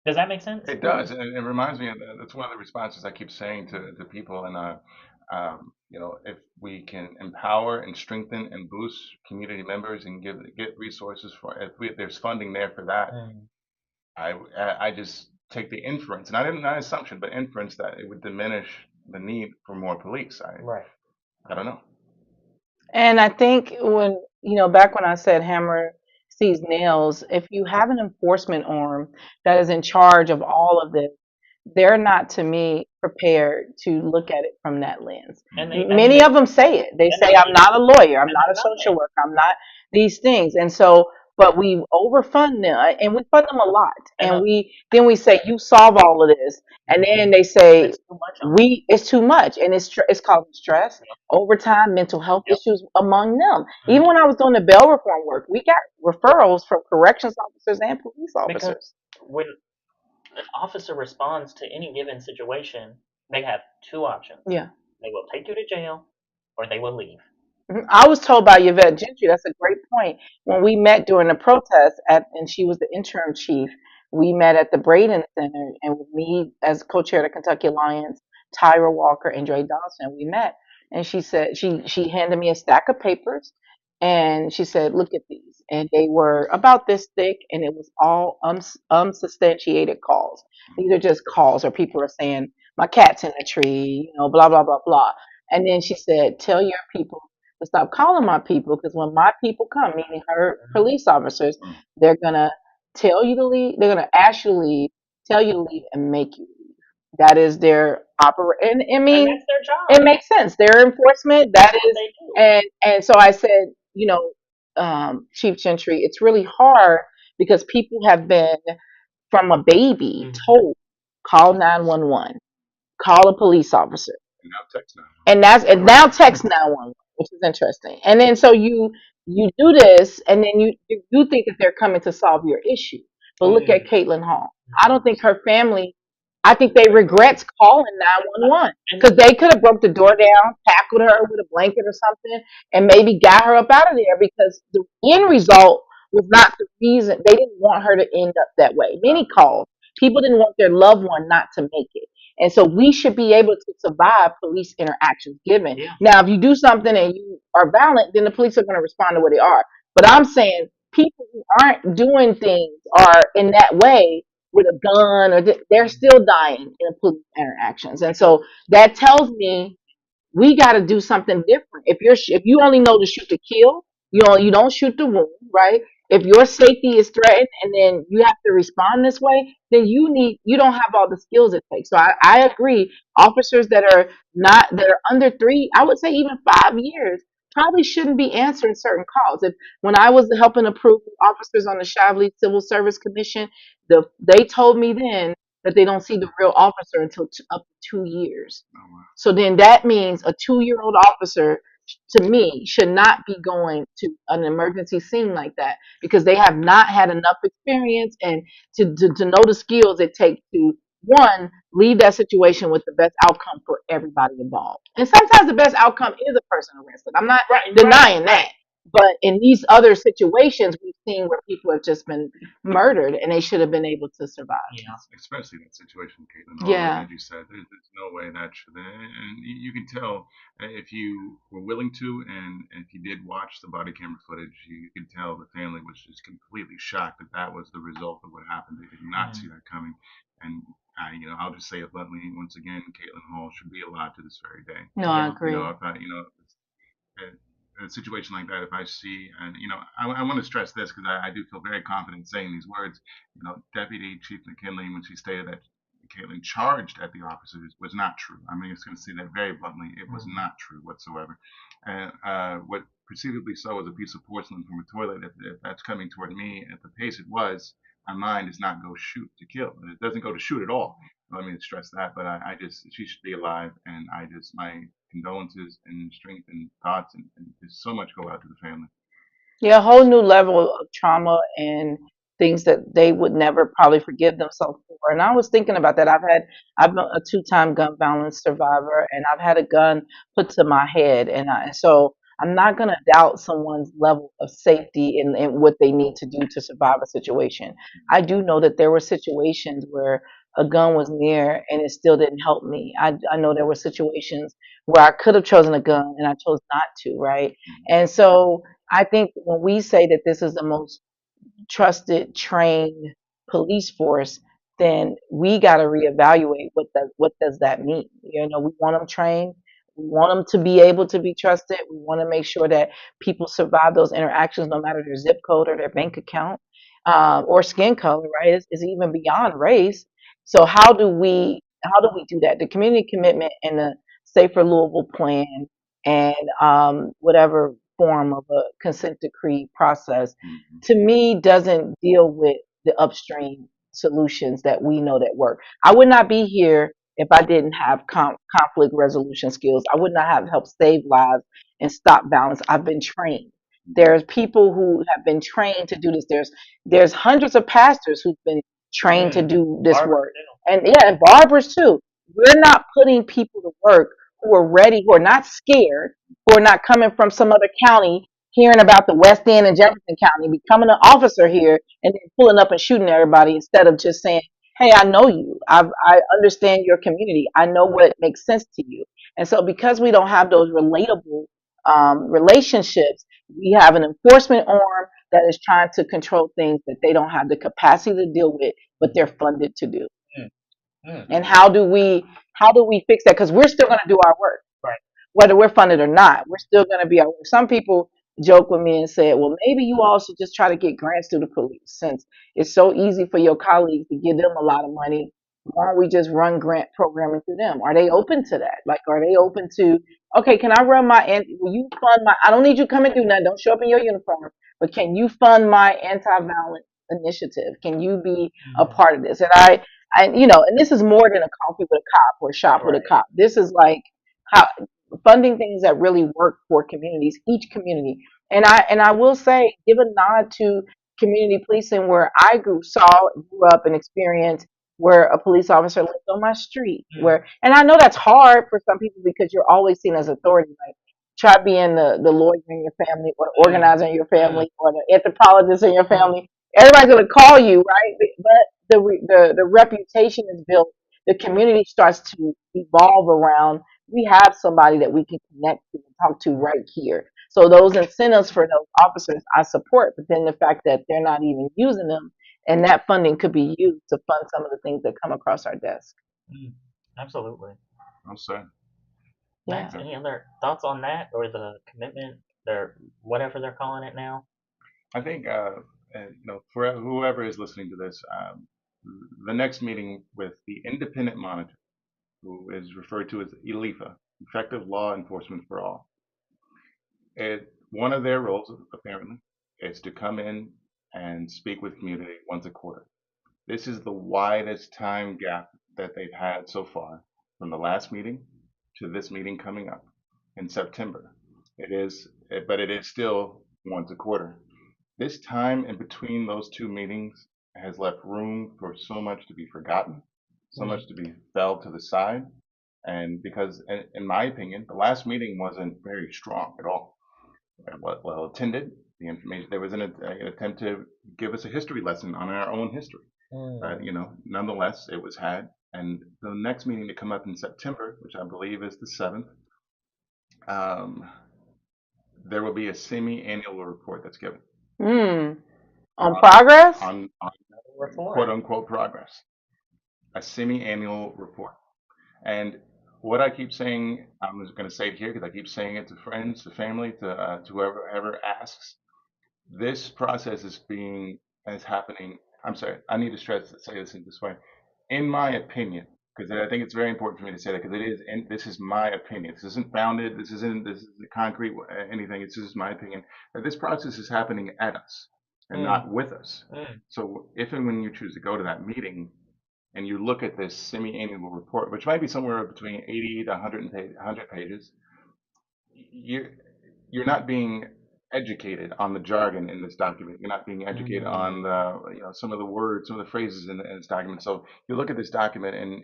Speaker 1: Does that make sense?
Speaker 3: It does, and it reminds me of that's one of the responses I keep saying to people. And if we can empower and strengthen and boost community members and get resources for, if there's funding there for that, I just take the inference, not assumption, but inference that it would diminish the need for more police. I don't know.
Speaker 2: And I think when, back when I said hammer sees nails, if you have an enforcement arm that is in charge of all of this, they're not, to me, prepared to look at it from that lens. Many of them say it. They say, I'm not a lawyer, I'm not a social worker, I'm not these things. And so, but we overfund them, and we fund them a lot. And then we say, you solve all of this. And then they say, it's too much. And it's causing stress, overtime, mental health issues among them. Even when I was doing the bail reform work, we got referrals from corrections officers and police officers.
Speaker 1: Because when an officer responds to any given situation, they have two options.
Speaker 2: Yeah.
Speaker 1: They will take you to jail or they will leave.
Speaker 2: I was told by Yvette Gentry, that's a great point. When we met during the protest, and she was the interim chief, we met at the Braden Center, and with me as co-chair of the Kentucky Alliance, Tyra Walker, and Dre Dawson, we met. And she said, she handed me a stack of papers, and she said, look at these. And they were about this thick, and it was all unsubstantiated calls. These are just calls, or people are saying, my cat's in a tree, blah, blah, blah, blah. And then she said, tell your people to stop calling my people, because when my people come, meaning her police officers, they're going to tell you to leave. They're going to ask you to leave, tell you to leave, and make you leave. That is their operation.
Speaker 1: And that's their job.
Speaker 2: It makes sense. Their enforcement, that is. And so I said, Chief Gentry, it's really hard because people have been, from a baby, told, call 911, call a police officer. And now text 911, which is interesting. And then so you do this, and then you think that they're coming to solve your issue. But look at Caitlin Hall. I don't think her family. I think they regrets calling 911 because they could have broke the door down, tackled her with a blanket or something, and maybe got her up out of there, because the end result was not the reason. They didn't want her to end up that way. Many calls. People didn't want their loved one not to make it. And so we should be able to survive police interactions given. Yeah. Now, if you do something and you are violent, then the police are going to respond to where they are. But I'm saying people who aren't doing things are in that way with a gun, or they're still dying in police interactions. And so that tells me we got to do something different. If you only know to shoot to kill, you don't shoot to wound, right? If your safety is threatened and then you have to respond this way, then you don't have all the skills it takes. So I agree. Officers that are under 3, I would say even 5 years, probably shouldn't be answering certain calls. When I was helping approve officers on the Shavli Civil Service Commission, they told me then that they don't see the real officer until up to 2 years. So then that means a 2-year-old officer, to me, should not be going to an emergency scene like that, because they have not had enough experience and to know the skills it takes to, one, leave that situation with the best outcome for everybody involved. And sometimes the best outcome is a person arrested. I'm not denying that. But in these other situations, we've seen where people have just been murdered and they should have been able to survive.
Speaker 3: Yeah. Especially that situation, Caitlin.
Speaker 2: Yeah.
Speaker 3: As you said, there's no way that should. And you can tell if you were willing to, and if you did watch the body camera footage, you could tell the family was just completely shocked that was the result of what happened. They did not see that coming. And I'll just say it bluntly once again, Caitlin Hall should be alive to this very day.
Speaker 2: No, I agree.
Speaker 3: In a situation like that, if I see, and I want to stress this because I do feel very confident saying these words. Deputy Chief McKinley, when she stated that Caitlin charged at the officers, was not true. I'm just going to say that very bluntly. It was not true whatsoever. And what perceivably so was a piece of porcelain from a toilet. If that's coming toward me at the pace it was, my mind does not go shoot to kill. It doesn't go to shoot at all. Let me stress that. But she should be alive, and my condolences and strength and thoughts and just so much go out to the family.
Speaker 2: Yeah, a whole new level of trauma and things that they would never probably forgive themselves for. And I was thinking about that. I've been a 2-time gun violence survivor, and I've had a gun put to my head, and so I'm not going to doubt someone's level of safety and what they need to do to survive a situation. I do know that there were situations where a gun was near and it still didn't help me. I know there were situations where I could have chosen a gun and I chose not to, right? And so I think when we say that this is the most trusted, trained police force, then we got to reevaluate what does that mean. You know, we want them trained. We want them to be able to be trusted. We want to make sure that people survive those interactions, no matter their zip code or their bank account or skin color. Right? It's even beyond race. So how do we do that? The community commitment and the Safer Louisville plan and whatever form of a consent decree process to me doesn't deal with the upstream solutions that we know that work. I would not be here if I didn't have conflict resolution skills. I would not have helped save lives and stop violence. I've been trained. There's people who have been trained to do this. There's hundreds of pastors who've been trained to do this work. And yeah, and barbers too. We're not putting people to work who are ready, who are not scared, who are not coming from some other county hearing about the West End and Jefferson County, becoming an officer here, and then pulling up and shooting everybody instead of just saying, "Hey, I know you. I understand your community. I know what makes sense to you." And so, because we don't have those relatable relationships, we have an enforcement arm that is trying to control things that they don't have the capacity to deal with, but they're funded to do. And how do we fix that? Because we're still going to do our work,
Speaker 1: Right.
Speaker 2: whether we're funded or not. We're still going to be our work. Some people joke with me and say, "Well, maybe you all should just try to get grants through the police, since it's so easy for your colleagues to give them a lot of money. Why don't we just run grant programming through them?" Are they open to that? Like, are they open to, okay, can I run will you fund my, I don't need you to come and do nothing. Don't show up in your uniform, but can you fund my anti-violent initiative? Can you be a part of this? And this is more than a coffee with a cop or a shop with a cop. This is like how funding things that really work for communities, each community. And I will say, give a nod to community policing, where I grew up and experienced, where a police officer lived on my street. And I know that's hard for some people because you're always seen as authority. Like, try being the lawyer in your family, or the organizer in your family, or the anthropologist in your family. Everybody's gonna call you, right? But the reputation is built. The community starts to evolve around. We have somebody that we can connect to and talk to right here. So those incentives for those officers, I support. But then the fact that they're not even using them, and that funding could be used to fund some of the things that come across our desk.
Speaker 1: Absolutely.
Speaker 3: I'm sorry.
Speaker 1: Max, any other thoughts on that, or the commitment, or whatever they're calling it now?
Speaker 3: I think, for whoever is listening to this, the next meeting with the independent monitor, who is referred to as ELIFA, Effective Law Enforcement for All, one of their roles, apparently, is to come in and speak with community once a quarter. This is the widest time gap that they've had so far, from the last meeting to this meeting coming up in September. But it is still once a quarter. This time in between those two meetings has left room for so much to be forgotten, so much to be fell to the side. And because, in my opinion, the last meeting wasn't very strong at all. Well attended, the information, there was an attempt to give us a history lesson on our own history. Nonetheless, it was had. And the next meeting to come up in September, which I believe is the 7th, there will be a semi-annual report that's given.
Speaker 2: On progress?
Speaker 3: On quote unquote progress. A semi-annual report. And what I keep saying, I'm just going to say it here because I keep saying it to friends, to family, to whoever asks. This process is happening. I'm sorry, I need to say this in this way. In my opinion, because I think it's very important for me to say that, because this is my opinion. This isn't founded. This isn't concrete anything. It's just my opinion that this process is happening at us and not with us. So if and when you choose to go to that meeting and you look at this semi-annual report, which might be somewhere between 80 to 100 pages, you're not being educated on the jargon in this document. You're not being educated on the, some of the words, some of the phrases in this document. So you look at this document, and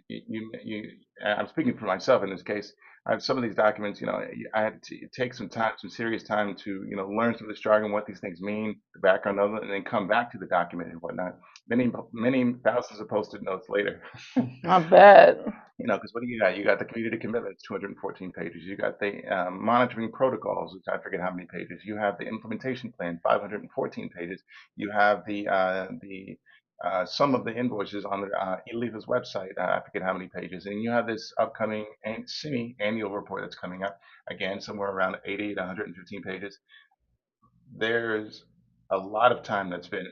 Speaker 3: I'm speaking for myself in this case. I have some of these documents. I had to take some time, some serious time to, learn some of this jargon, what these things mean, the background of it, and then come back to the document and whatnot. Many thousands of post-it notes later.
Speaker 2: I bet.
Speaker 3: Because what do you got? You got the community commitments, 214 pages. You got the monitoring protocols, which I forget how many pages. You have the implementation plan, 514 pages. You have the some of the invoices on the eLeaf's website, I forget how many pages. And you have this upcoming semi-annual report that's coming up, again, somewhere around 80 to 115 pages. There's a lot of time that's been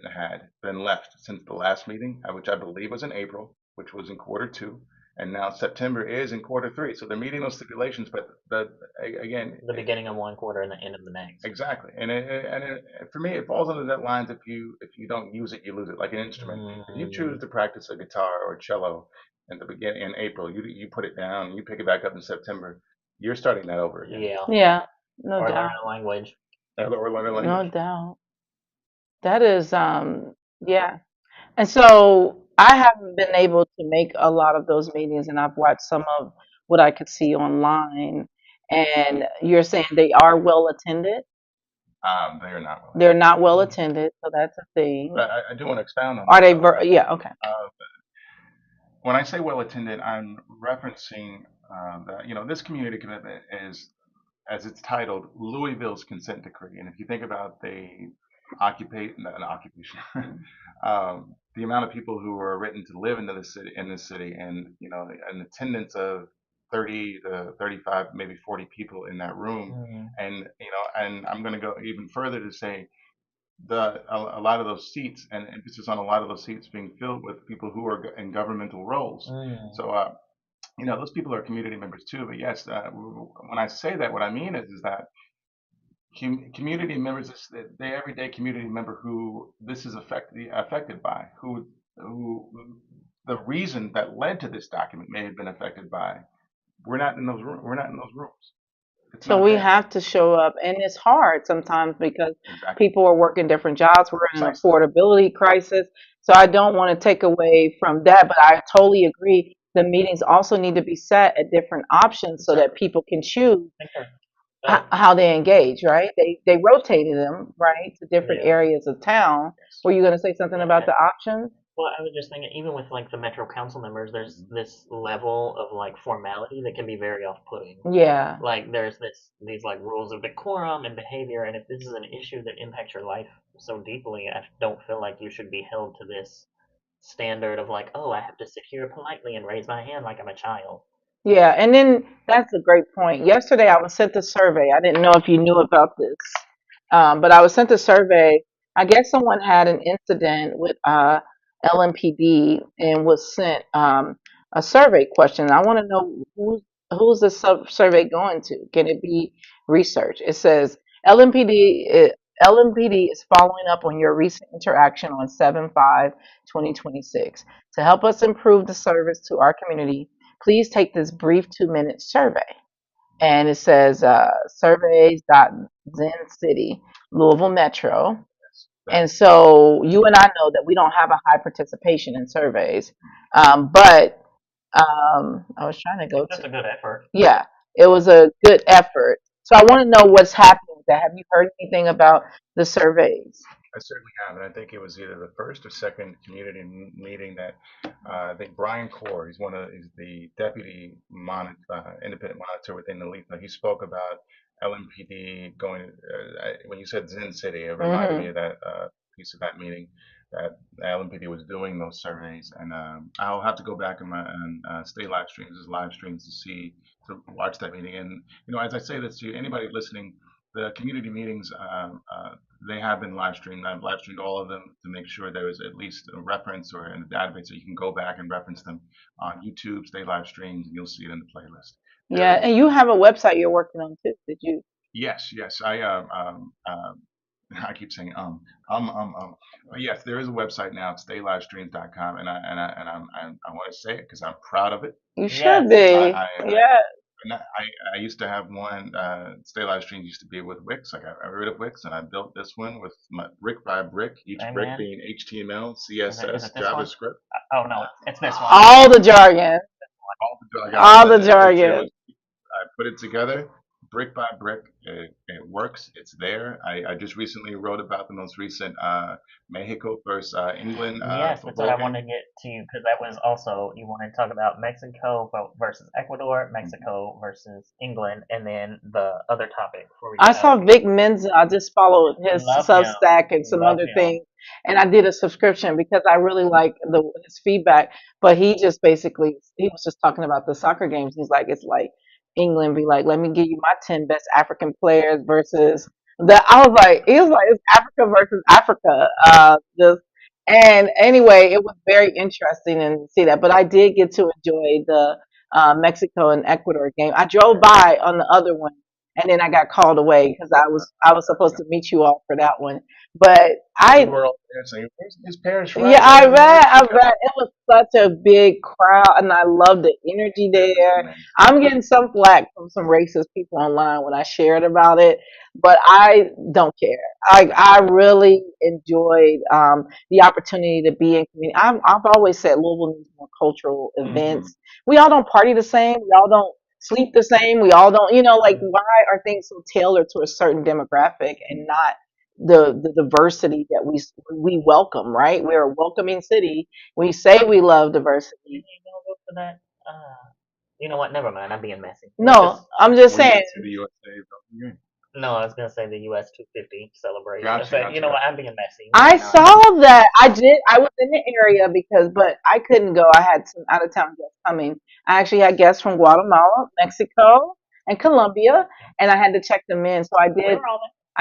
Speaker 3: left since the last meeting, which I believe was in April, which was in quarter 2, and now September is in quarter 3. So they're meeting those stipulations, but again,
Speaker 1: the beginning of one quarter and the end of the next.
Speaker 3: Exactly, and for me, it falls under that lines. If you don't use it, you lose it. Like an instrument, if you choose to practice a guitar or cello in the beginning in April, you put it down, you pick it back up in September, you're starting that over again.
Speaker 2: Yeah, no
Speaker 1: or
Speaker 2: doubt.
Speaker 1: learn a language.
Speaker 3: Or learn a
Speaker 2: No
Speaker 3: language.
Speaker 2: doubt. That is, yeah. And so I haven't been able to make a lot of those meetings, and I've watched some of what I could see online. And you're saying they are well attended?
Speaker 3: They are not well.
Speaker 2: They're not well attended, so that's a thing.
Speaker 3: But I do want to expound on
Speaker 2: Are
Speaker 3: that.
Speaker 2: they? Yeah. Okay.
Speaker 3: When I say well attended, I'm referencing that this community commitment is, as it's titled, Louisville's Consent Decree. And if you think about the occupation, the amount of people who are written to live in this city, and an attendance of 30 to 35, maybe 40 people in that room, and and I'm going to go even further to say a lot of those seats, and emphasis on a lot of those seats being filled with people who are in governmental roles. So those people are community members too. But yes, when I say that, what I mean is that community members, the everyday community member who this is affected by, who the reason that led to this document may have been affected by. We're not in those rooms. We're not in those rooms.
Speaker 2: So we have to show up, and it's hard sometimes because
Speaker 3: Exactly.
Speaker 2: people are working different jobs. We're in an affordability crisis. So I don't want to take away from that, but I totally agree. The meetings also need to be set at different options so that people can choose how they engage, right? They rotated them, right, to different areas of town. Were you going to say something about the options?
Speaker 1: Well, I was just thinking, even with like the Metro Council members, there's this level of like formality that can be very off-putting.
Speaker 2: Yeah.
Speaker 1: Like there's these like rules of decorum and behavior, and if this is an issue that impacts your life so deeply, I don't feel like you should be held to this standard of like, oh, I have to sit here politely and raise my hand like I'm a child.
Speaker 2: Yeah, and then that's a great point. Yesterday I was sent a survey. I didn't know if you knew about this, but I was sent a survey. I guess someone had an incident with LMPD and was sent a survey question. I want to know who's the survey going to? Can it be research? It says LMPD is following up on your recent interaction on 7/5/2026 to help us improve the service to our community. Please take this brief 2-minute survey. And it says surveys.zencity, Louisville Metro. And so you and I know that we don't have a high participation in surveys. But I was trying to go
Speaker 1: That's a good effort.
Speaker 2: Yeah, it was a good effort. So I want to know what's happening with that. Have you heard anything about the surveys?
Speaker 3: I certainly have, and I think it was either the first or second community meeting that I think Brian Core, he's the deputy independent monitor within the LEAP. He spoke about LMPD going. When you said Zen City, it reminded me of that piece of that meeting that LMPD was doing those surveys, and I'll have to go back and stay live streams to watch that meeting. And as I say this to anybody listening, the community meetings, they have been live streamed. I've live streamed all of them to make sure there is at least a reference or in a database so you can go back and reference them on YouTube, stay live streams, and you'll see it in the playlist.
Speaker 2: Yeah, and you have a website you're working on too. Did you?
Speaker 3: Yes. I keep saying yes, there is a website now, staylivestreams.com, and I want to say it because I'm proud of it.
Speaker 2: You should be.
Speaker 3: Yeah. And I used to have one. Stay Live Streams used to be with Wix. I got rid of Wix and I built this one with my brick by brick. Each brick
Speaker 1: Amen.
Speaker 3: being HTML,
Speaker 1: Is
Speaker 3: CSS,
Speaker 1: it this one?
Speaker 3: JavaScript.
Speaker 1: Oh no, it's this one.
Speaker 2: All the jargon.
Speaker 3: I got
Speaker 2: All
Speaker 3: all
Speaker 2: the
Speaker 3: that. It
Speaker 2: jargon.
Speaker 3: was I put it together brick by brick. It works. It's there. I just recently wrote about the most recent Mexico versus England
Speaker 1: Yes, that's what
Speaker 3: football
Speaker 1: I
Speaker 3: game.
Speaker 1: wanted to get to because that was also you want to talk about Mexico versus Ecuador, Mexico versus England, and then the other topic before we
Speaker 2: I
Speaker 1: get out
Speaker 2: saw
Speaker 1: of here.
Speaker 2: Vic Menza. I just followed his
Speaker 1: Love him,
Speaker 2: Substack and some
Speaker 1: love
Speaker 2: other
Speaker 1: him.
Speaker 2: things, and I did a subscription because I really like his feedback. But he just basically he was just talking about the soccer games. He's like, it's like England be like, let me give you my 10 best African players versus the. I was like, he was like, it's Africa versus Africa. Just and anyway, it was very interesting and see that. But I did get to enjoy the Mexico and Ecuador game. I drove by on the other one and then I got called away because I was supposed to meet you all for that one. But
Speaker 3: We
Speaker 2: I
Speaker 3: were all there saying, "Where's Miss
Speaker 2: yeah,
Speaker 3: Parrish-Wright?
Speaker 2: I
Speaker 3: Where's
Speaker 2: bet. I
Speaker 3: she coming?"
Speaker 2: bet it was such a big crowd, and I love the energy
Speaker 3: It was
Speaker 2: there.
Speaker 3: amazing.
Speaker 2: I'm getting some flack from some racist people online when I shared about it, but I don't care. I really enjoyed the opportunity to be in community. I've always said Louisville needs more cultural events. We all don't party the same. We all don't sleep the same. We all don't, like why are things so tailored to a certain demographic and not the diversity that we welcome, right? We're a welcoming city. We say we love
Speaker 1: You
Speaker 2: diversity.
Speaker 1: ain't gonna go for that. You know what? Never mind. I'm being messy.
Speaker 2: No, I'm just
Speaker 3: We
Speaker 2: saying.
Speaker 3: did see the USA.
Speaker 1: No, I was gonna say the US 250 celebration.
Speaker 3: Gotcha,
Speaker 1: But you
Speaker 3: gotcha,
Speaker 1: know
Speaker 3: gotcha.
Speaker 1: what? I'm being messy.
Speaker 2: I
Speaker 1: Moving on.
Speaker 2: saw that. I did. I was in the area but I couldn't go. I had some out of town guests coming. I actually had guests from Guatemala, Mexico, and Colombia, and I had to check them in. So I
Speaker 1: We
Speaker 2: did.
Speaker 1: were all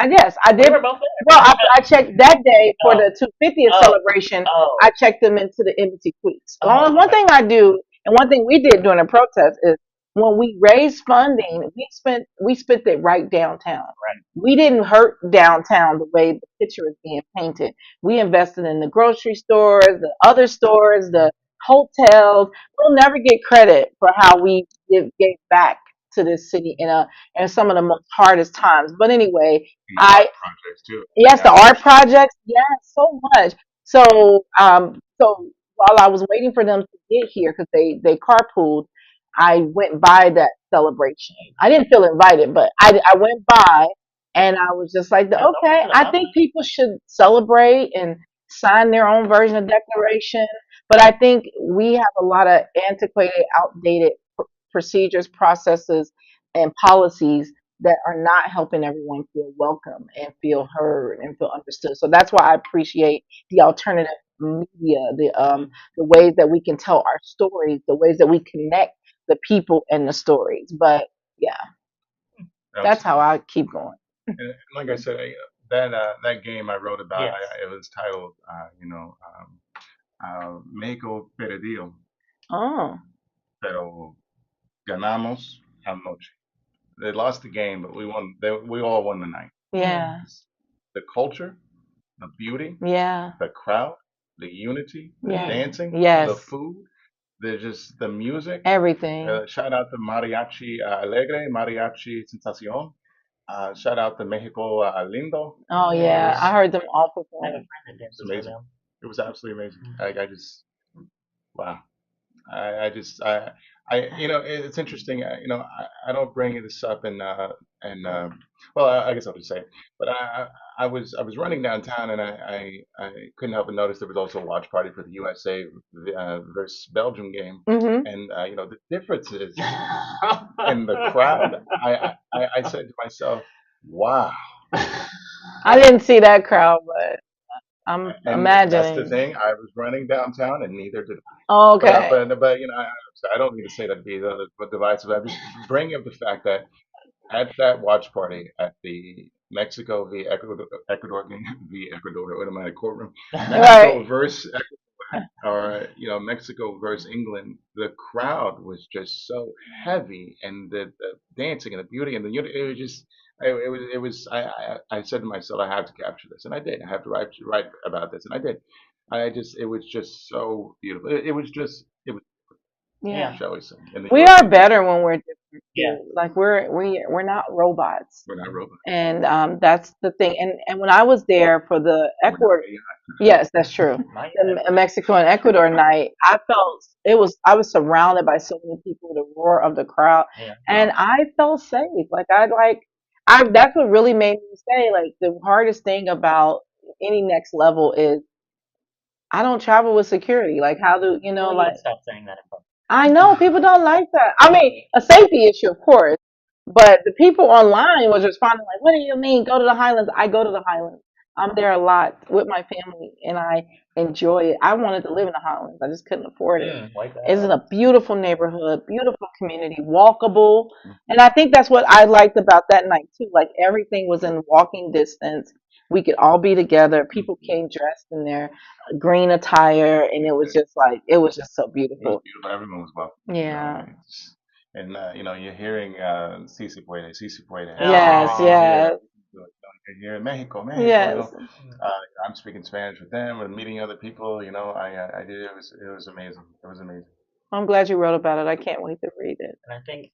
Speaker 2: Yes, I
Speaker 1: there. We
Speaker 2: did.
Speaker 1: were both there.
Speaker 2: Well, I checked that day for
Speaker 1: Oh,
Speaker 2: the 250th
Speaker 1: oh,
Speaker 2: celebration.
Speaker 1: oh,
Speaker 2: I checked them into the embassy suites.
Speaker 1: oh.
Speaker 2: One
Speaker 1: Okay.
Speaker 2: thing I do, and one thing we did during the protest is when we raised funding, we spent it right downtown.
Speaker 1: Right.
Speaker 2: We didn't hurt downtown the way the picture is being painted. We invested in the grocery stores, the other stores, the hotels. We'll never get credit for how we gave back to this city in some of the most hardest times. But anyway,
Speaker 3: And the
Speaker 2: I
Speaker 3: art projects too.
Speaker 2: yes, the
Speaker 3: Yeah,
Speaker 2: art projects, yes, so much. So while I was waiting for them to get here because they carpooled, I went by that celebration. I didn't feel invited, but I went by and I was just like,
Speaker 1: That's
Speaker 2: okay,
Speaker 1: open
Speaker 2: I
Speaker 1: enough.
Speaker 2: think people should celebrate and sign their own version of declaration. But I think we have a lot of antiquated, outdated procedures, processes, and policies that are not helping everyone feel welcome and feel heard and feel understood. So that's why I appreciate the alternative media, the ways that we can tell our stories, the ways that we connect the people and the stories. But yeah, that's how
Speaker 3: absolutely.
Speaker 2: I keep going.
Speaker 3: And like I said, that game I wrote about,
Speaker 1: Yes.
Speaker 3: it was titled, Mexico Perdido,
Speaker 2: Oh,
Speaker 3: pero ganamos anoche. They lost the game, but we won. We all won the night.
Speaker 2: yeah,
Speaker 3: The culture, the beauty,
Speaker 2: yeah,
Speaker 3: the crowd, the unity, the
Speaker 2: yeah,
Speaker 3: dancing, the
Speaker 2: yes,
Speaker 3: food, the music.
Speaker 2: everything.
Speaker 3: Shout out to Mariachi Alegre, Mariachi Sensacion. Shout out to Mexico Lindo.
Speaker 2: Oh
Speaker 3: It
Speaker 2: yeah, I
Speaker 3: was
Speaker 2: heard them all
Speaker 1: I have a
Speaker 2: perform.
Speaker 1: friend that
Speaker 3: it's
Speaker 1: dances for
Speaker 3: amazing.
Speaker 1: them.
Speaker 3: It was absolutely amazing.
Speaker 1: Mm.
Speaker 3: I just wow. I just it's interesting. I don't bring this up and well, I guess I'll just say it. But I was running downtown and I couldn't help but notice there was also a watch party for the USA versus Belgium game,
Speaker 2: Hmm.
Speaker 3: and the differences in the crowd. I said to myself, wow.
Speaker 2: I didn't see that crowd, but I'm
Speaker 3: And that's the
Speaker 2: imagining.
Speaker 3: thing. I was running downtown, and neither did But
Speaker 2: Okay.
Speaker 3: I don't mean to say that to be divisive. I'm just bringing up the fact that at that watch party at the Mexico v Ecuador game v Ecuador, what am I, courtroom? Mexico
Speaker 2: Right.
Speaker 3: versus or Mexico versus England, the crowd was just so heavy, and the dancing and the beauty and the unity. It was just. It was. I said to myself, I have to capture this, and I did. I have to write about this, and I did. It was just so beautiful. It was just, it was,
Speaker 2: Yeah.
Speaker 1: Yeah.
Speaker 3: shall we say, in the
Speaker 2: We
Speaker 3: USA
Speaker 2: are
Speaker 3: beauty.
Speaker 2: better when we're different.
Speaker 1: Yeah.
Speaker 2: Like we're not robots.
Speaker 3: We're not robots.
Speaker 2: And that's the thing. And when I was there for the
Speaker 3: We're not
Speaker 2: Ecuador,
Speaker 3: AI.
Speaker 2: yes, that's true.
Speaker 1: My
Speaker 2: The Mexico and Ecuador night, I was surrounded by so many people, the roar of the crowd,
Speaker 1: yeah.
Speaker 2: and I felt safe. That's what really made me say, like, the hardest thing about any next level is I don't travel with security. Like, how do you know?
Speaker 1: Well, you
Speaker 2: Like,
Speaker 1: would stop saying that in public.
Speaker 2: I know people don't like that. I mean, a safety issue, of course, but the people online was responding like, "What do you mean? Go to the Highlands." I go to the Highlands. I'm there a lot with my family, and I enjoy it. I wanted to live in the Highlands. I just couldn't afford it.
Speaker 1: Like that.
Speaker 2: It's in a beautiful neighborhood, beautiful community, walkable, and I think that's what I liked about that night too. Like everything was in walking distance. We could all be together. People came dressed in their green attire, and it was just so
Speaker 3: It was
Speaker 2: beautiful.
Speaker 3: beautiful. Everyone was welcome.
Speaker 2: Yeah.
Speaker 3: And you're hearing "Si se puede, si se puede."
Speaker 2: Yes,
Speaker 1: Aw.
Speaker 2: yes,
Speaker 3: You hear Mexico, Mexico.
Speaker 2: yes.
Speaker 3: I'm speaking Spanish with them and meeting other people. I did. It was amazing. It was amazing.
Speaker 2: I'm glad you wrote about it. I can't wait to read it.
Speaker 1: And I think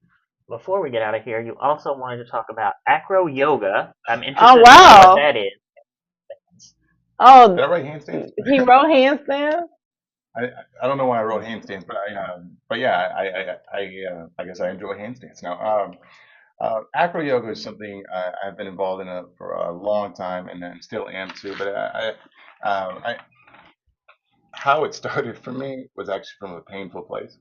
Speaker 1: before we get out of here, you also wanted to talk about acro yoga. I'm interested
Speaker 2: Oh
Speaker 1: to know what
Speaker 2: wow.
Speaker 1: that is.
Speaker 3: Did I
Speaker 2: Oh,
Speaker 3: write handstands?
Speaker 2: he wrote handstands.
Speaker 3: I don't know why I wrote handstands, but yeah, I guess I enjoy handstands now. Acro yoga is something I've been involved in for a long time, and still am too. But how it started for me was actually from a painful place.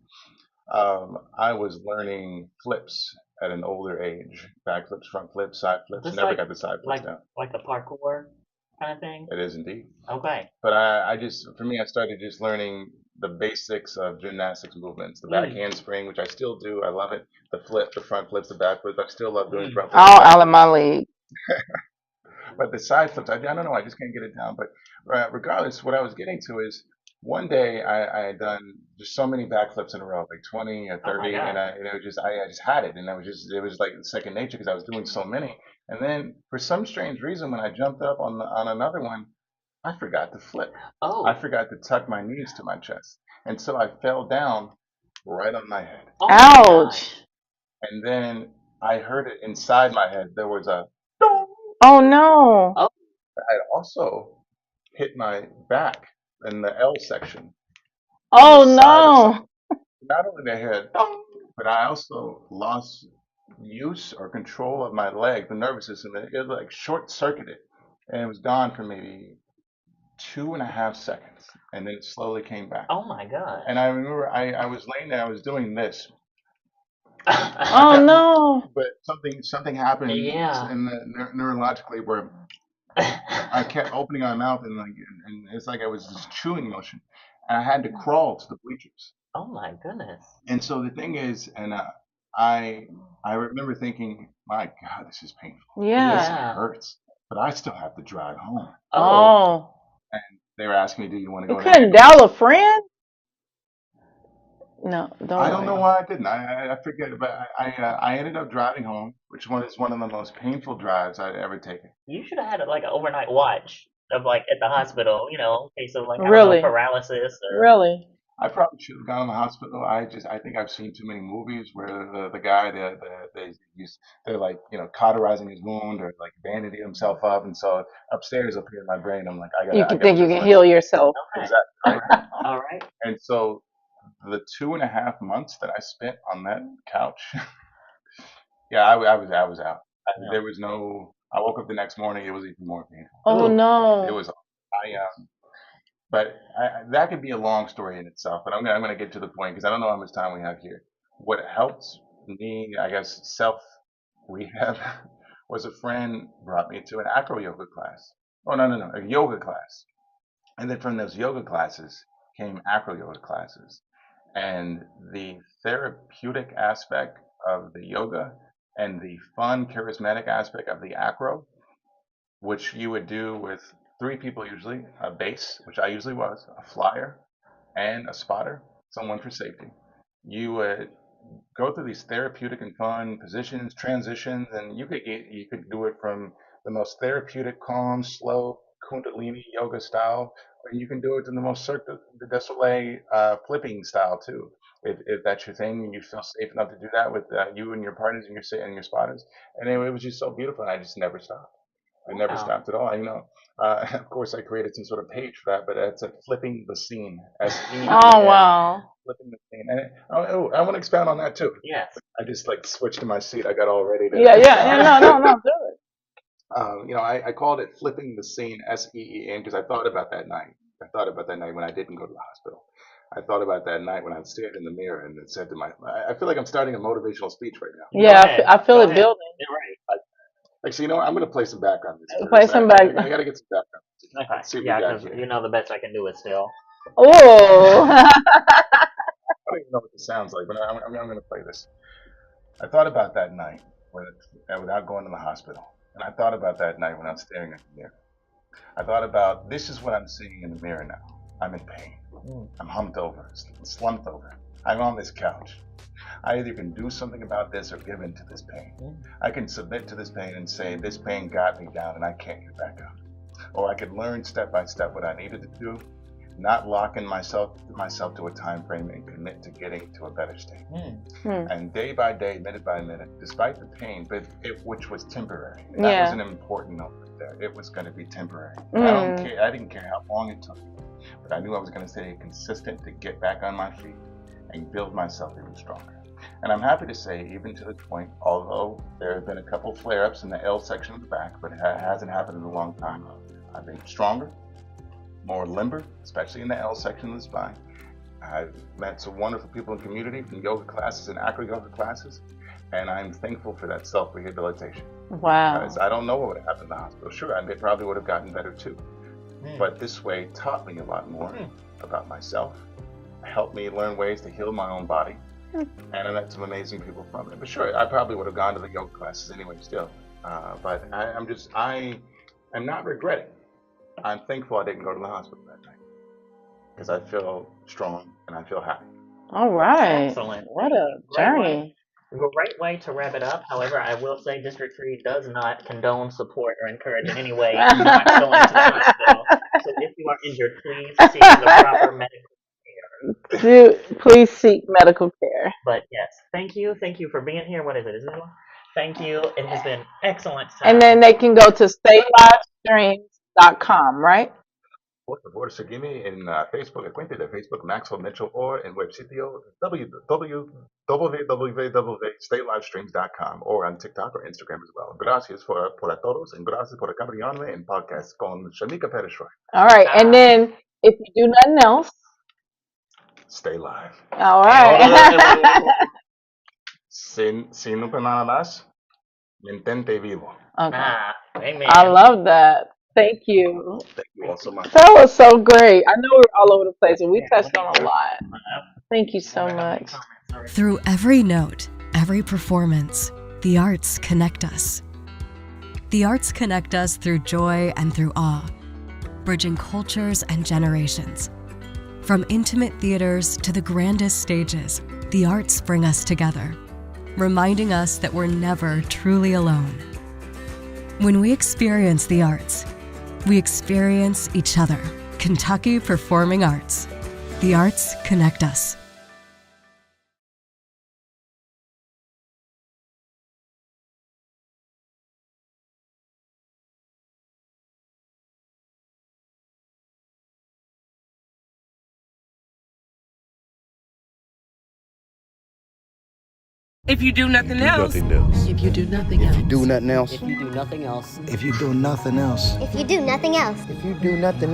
Speaker 3: I was learning flips at an older age, back flips, front flips, side flips.
Speaker 1: This
Speaker 3: Never got the side flips down.
Speaker 1: like a parkour kind of thing.
Speaker 3: It is indeed.
Speaker 1: Okay.
Speaker 3: But for me, I started just learning the basics of gymnastics movements. The back handspring, which I still do. I love it. The flip, the front flips, the back flips. I still love doing front flips.
Speaker 2: All out of my league.
Speaker 3: But the side flips, I don't know. I just can't get it down. But regardless, what I was getting to is one day I had done just so many backflips in a row, like 20 or
Speaker 1: Oh my
Speaker 3: 30, and
Speaker 1: God.
Speaker 3: it was just I just had it, and it was like second nature because I was doing so many. And then for some strange reason, when I jumped up on another one, I forgot to flip.
Speaker 1: Oh.
Speaker 3: I forgot to tuck my knees to my chest, and so I fell down right on my head.
Speaker 1: Oh my God.
Speaker 2: Ouch.
Speaker 3: And then I heard it inside my head. There was a.
Speaker 2: Oh no.
Speaker 1: Oh.
Speaker 3: I had also hit my back in the L section on the
Speaker 2: Oh
Speaker 3: side of something.
Speaker 2: no.
Speaker 3: Not only did I hear it, but I also lost use or control of my leg, the nervous system. It like short circuited, and it was gone for maybe 2.5 seconds, and then it slowly came back.
Speaker 1: Oh my God.
Speaker 3: And I remember I was laying there, I was doing this,
Speaker 2: Oh no.
Speaker 3: but something happened
Speaker 1: Yeah.
Speaker 3: in the neurologically where I kept opening my mouth and it's like I was just chewing motion, and I had to crawl to the bleachers.
Speaker 1: Oh my goodness.
Speaker 3: And so the thing is, and I I remember thinking, my God, this is painful. This
Speaker 2: Yeah.
Speaker 3: hurts, but I still have to drive home.
Speaker 2: Oh.
Speaker 3: And they were asking me, do you want to
Speaker 2: You
Speaker 3: go
Speaker 2: couldn't
Speaker 3: there?
Speaker 2: dial a friend? No, don't
Speaker 3: I don't know
Speaker 2: worry.
Speaker 3: why I didn't. I forget, but I ended up driving home, which is one of the most painful drives I'd ever taken.
Speaker 1: You should have had like an overnight watch of like at the hospital, in case of like I don't know,
Speaker 2: Really?
Speaker 1: paralysis or
Speaker 2: Really?
Speaker 3: I probably should have gone to the hospital. I think I've seen too many movies where the guy they're like cauterizing his wound or like bandaging himself up, and so upstairs up here in my brain, I'm like
Speaker 2: You
Speaker 3: I
Speaker 2: can
Speaker 3: gotta
Speaker 2: think you
Speaker 3: just
Speaker 2: can
Speaker 3: let
Speaker 2: heal yourself.
Speaker 1: Okay.
Speaker 3: exactly
Speaker 1: All
Speaker 3: right.
Speaker 1: right. All right.
Speaker 3: And so the 2.5 months that I spent on that couch, yeah, I was out.
Speaker 1: Yeah.
Speaker 3: There was no. I woke up the next morning. It was even more painful.
Speaker 2: Oh
Speaker 1: Ooh.
Speaker 3: It
Speaker 2: no.
Speaker 3: was. But that could be a long story in itself. But I'm gonna get to the point because I don't know how much time we have here. What helped me, I guess, self rehab was a friend brought me to an acro yoga class. Oh no, a yoga class. And then from those yoga classes came acro yoga classes. And the therapeutic aspect of the yoga and the fun, charismatic aspect of the acro, which you would do with three people usually, a base, which I usually was, a flyer, and a spotter, someone for safety. You would go through these therapeutic and fun positions, transitions, and you could do it from the most therapeutic, calm, slow, Kundalini yoga style, or you can do it in the most Cirque du Soleil flipping style too. If that's your thing and you feel safe enough to do that with you and your partners and your spotters. And anyway, it was just so beautiful, and I just never stopped. I never
Speaker 1: Wow.
Speaker 3: stopped at all. Of course, I created some sort of page for that, but it's a flipping the scene.
Speaker 2: Oh wow.
Speaker 3: Flipping the scene. And I want to expound on that too.
Speaker 1: Yes.
Speaker 3: I just like switched to my seat. I got all ready to.
Speaker 2: Yeah. No. Do it.
Speaker 3: I called it flipping the scene, SEEN, because I thought about that night. I thought about that night when I didn't go to the hospital. I thought about that night when I stared in the mirror and said to I feel like I'm starting a motivational speech right now.
Speaker 2: Yeah, I feel it building.
Speaker 1: You're right.
Speaker 3: Like, so you know what? I'm going to play some background music.
Speaker 2: Play some background.
Speaker 3: I got to get some background music.
Speaker 1: Okay.
Speaker 3: Let's see what
Speaker 1: Yeah,
Speaker 3: we got
Speaker 1: because
Speaker 3: here.
Speaker 1: you know the best I can do is still.
Speaker 2: Oh.
Speaker 3: I don't even know what this sounds like, but I'm going to play this. I thought about that night without going to the hospital. And I thought about that night when I was staring at the mirror. I thought about, this is what I'm seeing in the mirror now. I'm in pain. I'm humped over, slumped over. I'm on this couch. I either can do something about this or give in to this pain. I can submit to this pain and say, this pain got me down and I can't get back up. Or I could learn step by step what I needed to do, not locking myself to a time frame and commit to getting to a better state. And day by day, minute by minute, despite the pain, which was temporary. And that was an important note right there. It was going to be temporary. I didn't care how long it took, but I knew I was going to stay consistent to get back on my feet and build myself even stronger. And I'm happy to say, even to the point, although there have been a couple flare-ups in the L section of the back, but it hasn't happened in a long time, I've been stronger, more limber, especially in the L section of the spine. I've met some wonderful people in the community from yoga classes and acro yoga classes, and I'm thankful for that self-rehabilitation.
Speaker 2: Wow.
Speaker 3: Because I don't know what would have happened in the hospital. Sure, I probably would have gotten better too. But this way taught me a lot more about myself, helped me learn ways to heal my own body, and I met some amazing people from it. But sure, I probably would have gone to the yoga classes anyway still. But I am not regretting. I'm thankful I didn't go to the hospital that night because I feel strong and I feel happy.
Speaker 2: All right.
Speaker 1: Excellent.
Speaker 2: What a journey.
Speaker 1: Great way to wrap it up. However, I will say District 3 does not condone, support, or encourage in any way not going to the hospital. So if you are injured, please seek the proper medical care.
Speaker 2: Please seek medical care.
Speaker 1: But yes, thank you. Thank you for being here. What is it? Is it one? Thank you. It has been excellent time.
Speaker 2: And then they can go to statelivestreams.com, right?
Speaker 3: Por favor, seguime en Facebook, cuenta de Facebook Maxwell Mitchell, or en websitio www.statelivestreams.com, or on TikTok or Instagram as well. Gracias por a todos, and gracias por acompañarme en podcast con Shameka Parrish-Wright.
Speaker 2: All right, and then if you do nothing else,
Speaker 3: stay live.
Speaker 2: All right.
Speaker 3: Sin nada más, mantente vivo.
Speaker 2: Okay.
Speaker 1: Amen.
Speaker 2: I love that. Thank you.
Speaker 3: Thank you all so much.
Speaker 2: That was so great. I know we're all over the place, and we touched on a lot. Thank you so much.
Speaker 4: Through every note, every performance, the arts connect us. The arts connect us through joy and through awe, bridging cultures and generations. From intimate theaters to the grandest stages, the arts bring us together, reminding us that we're never truly alone. When we experience the arts, we experience each other. Kentucky Performing Arts. The arts connect us.
Speaker 5: If you do nothing else.
Speaker 6: If you do nothing else.
Speaker 7: If you do nothing else.
Speaker 6: If you do nothing else.
Speaker 7: If you do nothing else.
Speaker 8: If you do nothing else.
Speaker 7: If you do nothing else.